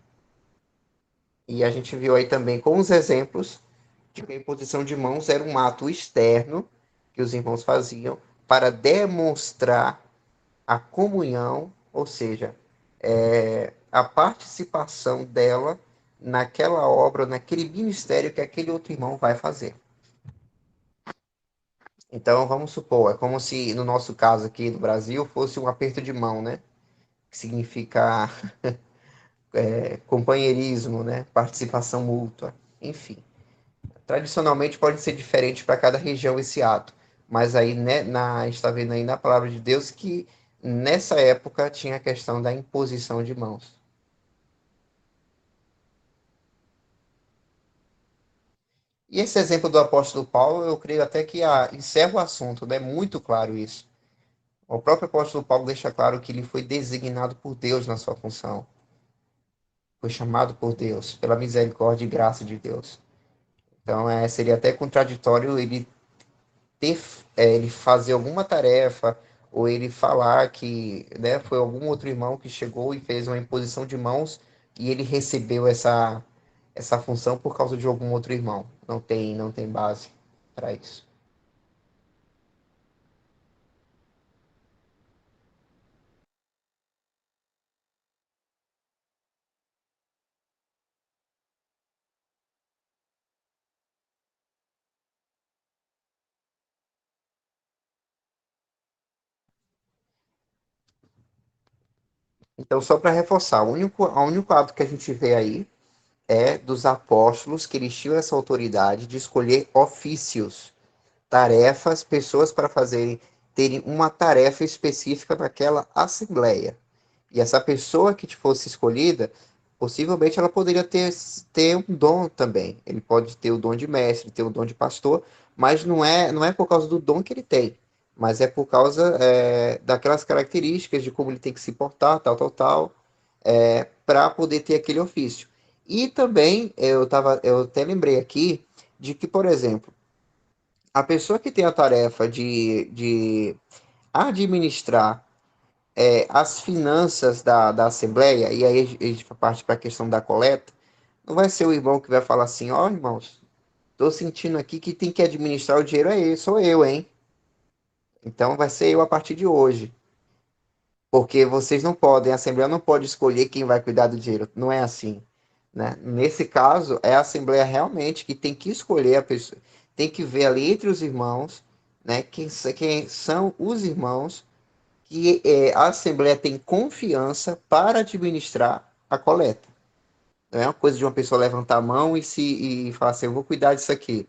E a gente viu aí também com os exemplos de que a imposição de mãos era um ato externo que os irmãos faziam para demonstrar a comunhão, ou seja, a participação dela naquela obra, naquele ministério que aquele outro irmão vai fazer. Então, vamos supor, é como se, no nosso caso aqui no Brasil, fosse um aperto de mão, né? Que significa companheirismo, né? Participação mútua, enfim. Tradicionalmente pode ser diferente para cada região esse ato, mas aí, né, a gente está vendo aí na palavra de Deus que nessa época tinha a questão da imposição de mãos. E esse exemplo do apóstolo Paulo, eu creio até que encerra o assunto, né? Muito claro isso. O próprio apóstolo Paulo deixa claro que ele foi designado por Deus na sua função. Foi chamado por Deus, pela misericórdia e graça de Deus. Então, seria até contraditório ele ter, ele fazer alguma tarefa, ou ele falar que, né, foi algum outro irmão que chegou e fez uma imposição de mãos e ele recebeu essa função por causa de algum outro irmão. Não tem base para isso. Então, só para reforçar, o único ato que a gente vê aí é dos apóstolos que eles tinham essa autoridade de escolher ofícios, tarefas, pessoas para terem uma tarefa específica naquela assembleia. E essa pessoa que fosse escolhida, possivelmente ela poderia ter um dom também. Ele pode ter o dom de mestre, ter o dom de pastor, mas não é por causa do dom que ele tem, mas é por causa daquelas características de como ele tem que se portar, tal, tal, tal, para poder ter aquele ofício. E também eu até lembrei aqui de que, por exemplo, a pessoa que tem a tarefa de administrar as finanças da Assembleia, e aí a gente parte para a questão da coleta, não vai ser o irmão que vai falar assim, ó, irmãos, tô sentindo aqui que tem que administrar o dinheiro aí, sou eu, hein? Então vai ser eu a partir de hoje. Porque vocês não podem, a Assembleia não pode escolher quem vai cuidar do dinheiro. Não é assim. Né? Nesse caso, é a Assembleia realmente que tem que escolher a pessoa, tem que ver ali entre os irmãos, né, quem são os irmãos que a Assembleia tem confiança para administrar a coleta. Não é uma coisa de uma pessoa levantar a mão e falar assim, eu vou cuidar disso aqui.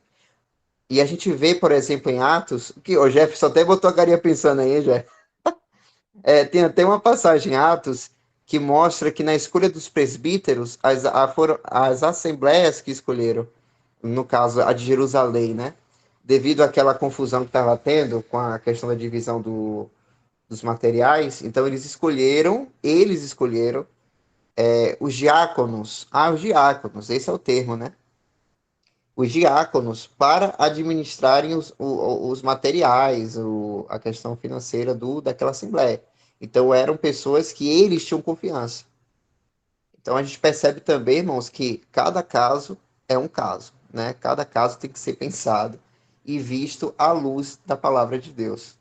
E a gente vê, por exemplo, em Atos, que o Jefferson até botou a carinha pensando aí, Jeff. Tem até uma passagem em Atos que mostra que na escolha dos presbíteros, foram as assembleias que escolheram, no caso, a de Jerusalém, né? Devido àquela confusão que estava tendo com a questão da divisão dos materiais, então eles escolheram os diáconos. Os diáconos, esse é o termo, né? Os diáconos para administrarem os materiais, a questão financeira daquela assembleia. Então eram pessoas que eles tinham confiança. Então a gente percebe também, irmãos, que cada caso é um caso, né? Cada caso tem que ser pensado e visto à luz da palavra de Deus.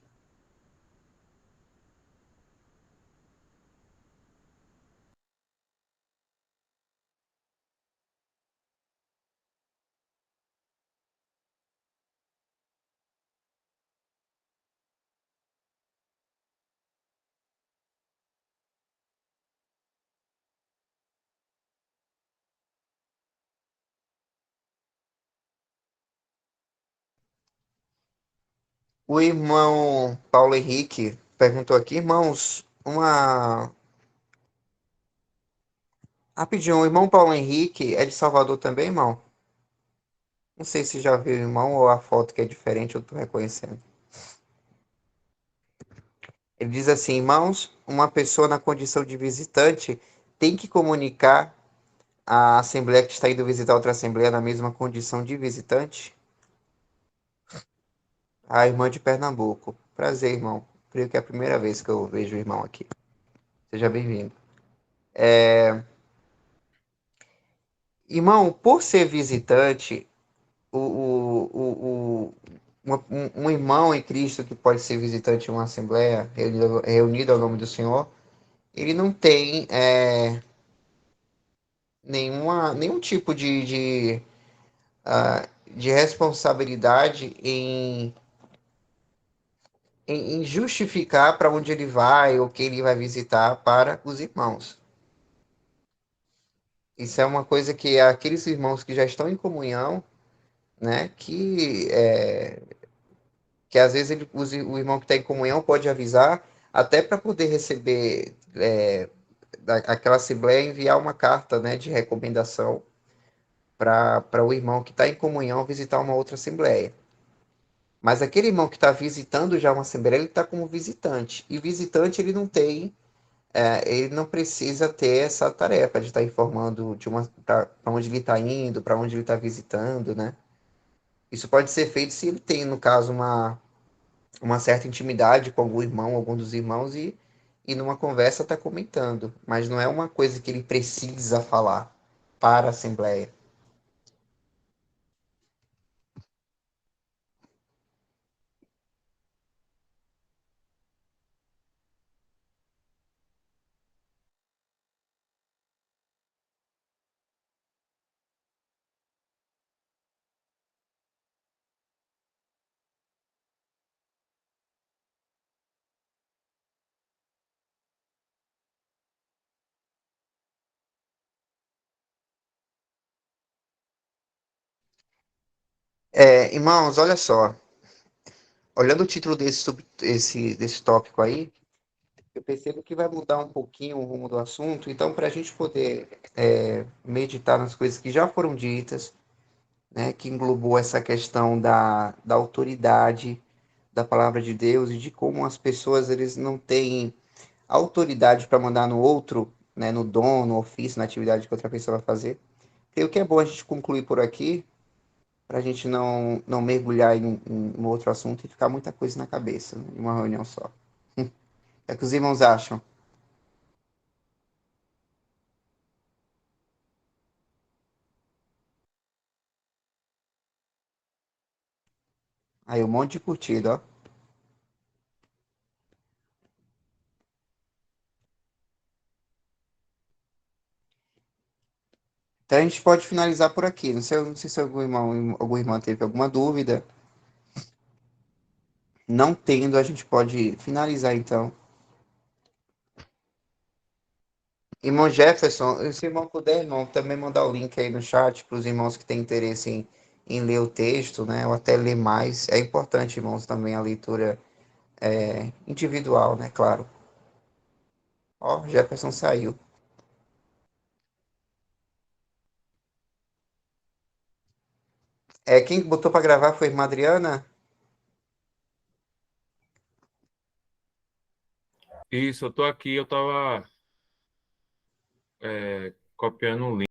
O irmão Paulo Henrique perguntou aqui, irmãos, rapidinho, o irmão Paulo Henrique é de Salvador também, irmão? Não sei se já viu o irmão ou a foto que é diferente, eu tô reconhecendo. Ele diz assim, irmãos, uma pessoa na condição de visitante tem que comunicar à assembleia que está indo visitar outra assembleia na mesma condição de visitante? A irmã de Pernambuco. Prazer, irmão. Creio que é a primeira vez que eu vejo o irmão aqui. Seja bem-vindo. Irmão, por ser visitante, um irmão em Cristo que pode ser visitante em uma assembleia, reunido ao nome do Senhor, ele não tem nenhum tipo de responsabilidade em justificar para onde ele vai ou quem ele vai visitar para os irmãos. Isso é uma coisa que aqueles irmãos que já estão em comunhão, né, que às vezes o irmão que está em comunhão pode avisar, até para poder receber aquela assembleia, enviar uma carta, né, de recomendação para o irmão que está em comunhão visitar uma outra assembleia. Mas aquele irmão que está visitando já uma assembleia, ele está como visitante. E visitante ele não tem, ele não precisa ter essa tarefa de estar informando de para onde ele está indo, para onde ele está visitando, né? Isso pode ser feito se ele tem, no caso, uma certa intimidade com algum irmão, algum dos irmãos, e numa conversa está comentando. Mas não é uma coisa que ele precisa falar para a assembleia. Irmãos, olha só. Olhando o título desse tópico aí, eu percebo que vai mudar um pouquinho o rumo do assunto. Então, para a gente poder meditar nas coisas que já foram ditas, né, que englobou essa questão da autoridade da palavra de Deus e de como as pessoas eles não têm autoridade para mandar no outro, né, no dom, no ofício, na atividade que outra pessoa vai fazer. Creio que é bom a gente concluir por aqui, para a gente não mergulhar em um outro assunto e ficar muita coisa na cabeça, né, em uma reunião só. É o que os irmãos acham. Aí um monte de curtida, ó. Então a gente pode finalizar por aqui. Não sei se algum irmão teve alguma dúvida. Não tendo, a gente pode finalizar então. Irmão Jefferson, se o irmão puder, irmão, também mandar o link aí no chat para os irmãos que têm interesse em ler o texto, né? Ou até ler mais. É importante, irmãos, também a leitura individual, né? Claro. Ó, Jefferson saiu. Quem botou para gravar foi a irmã Adriana? Isso, eu tô aqui, eu tava copiando o link.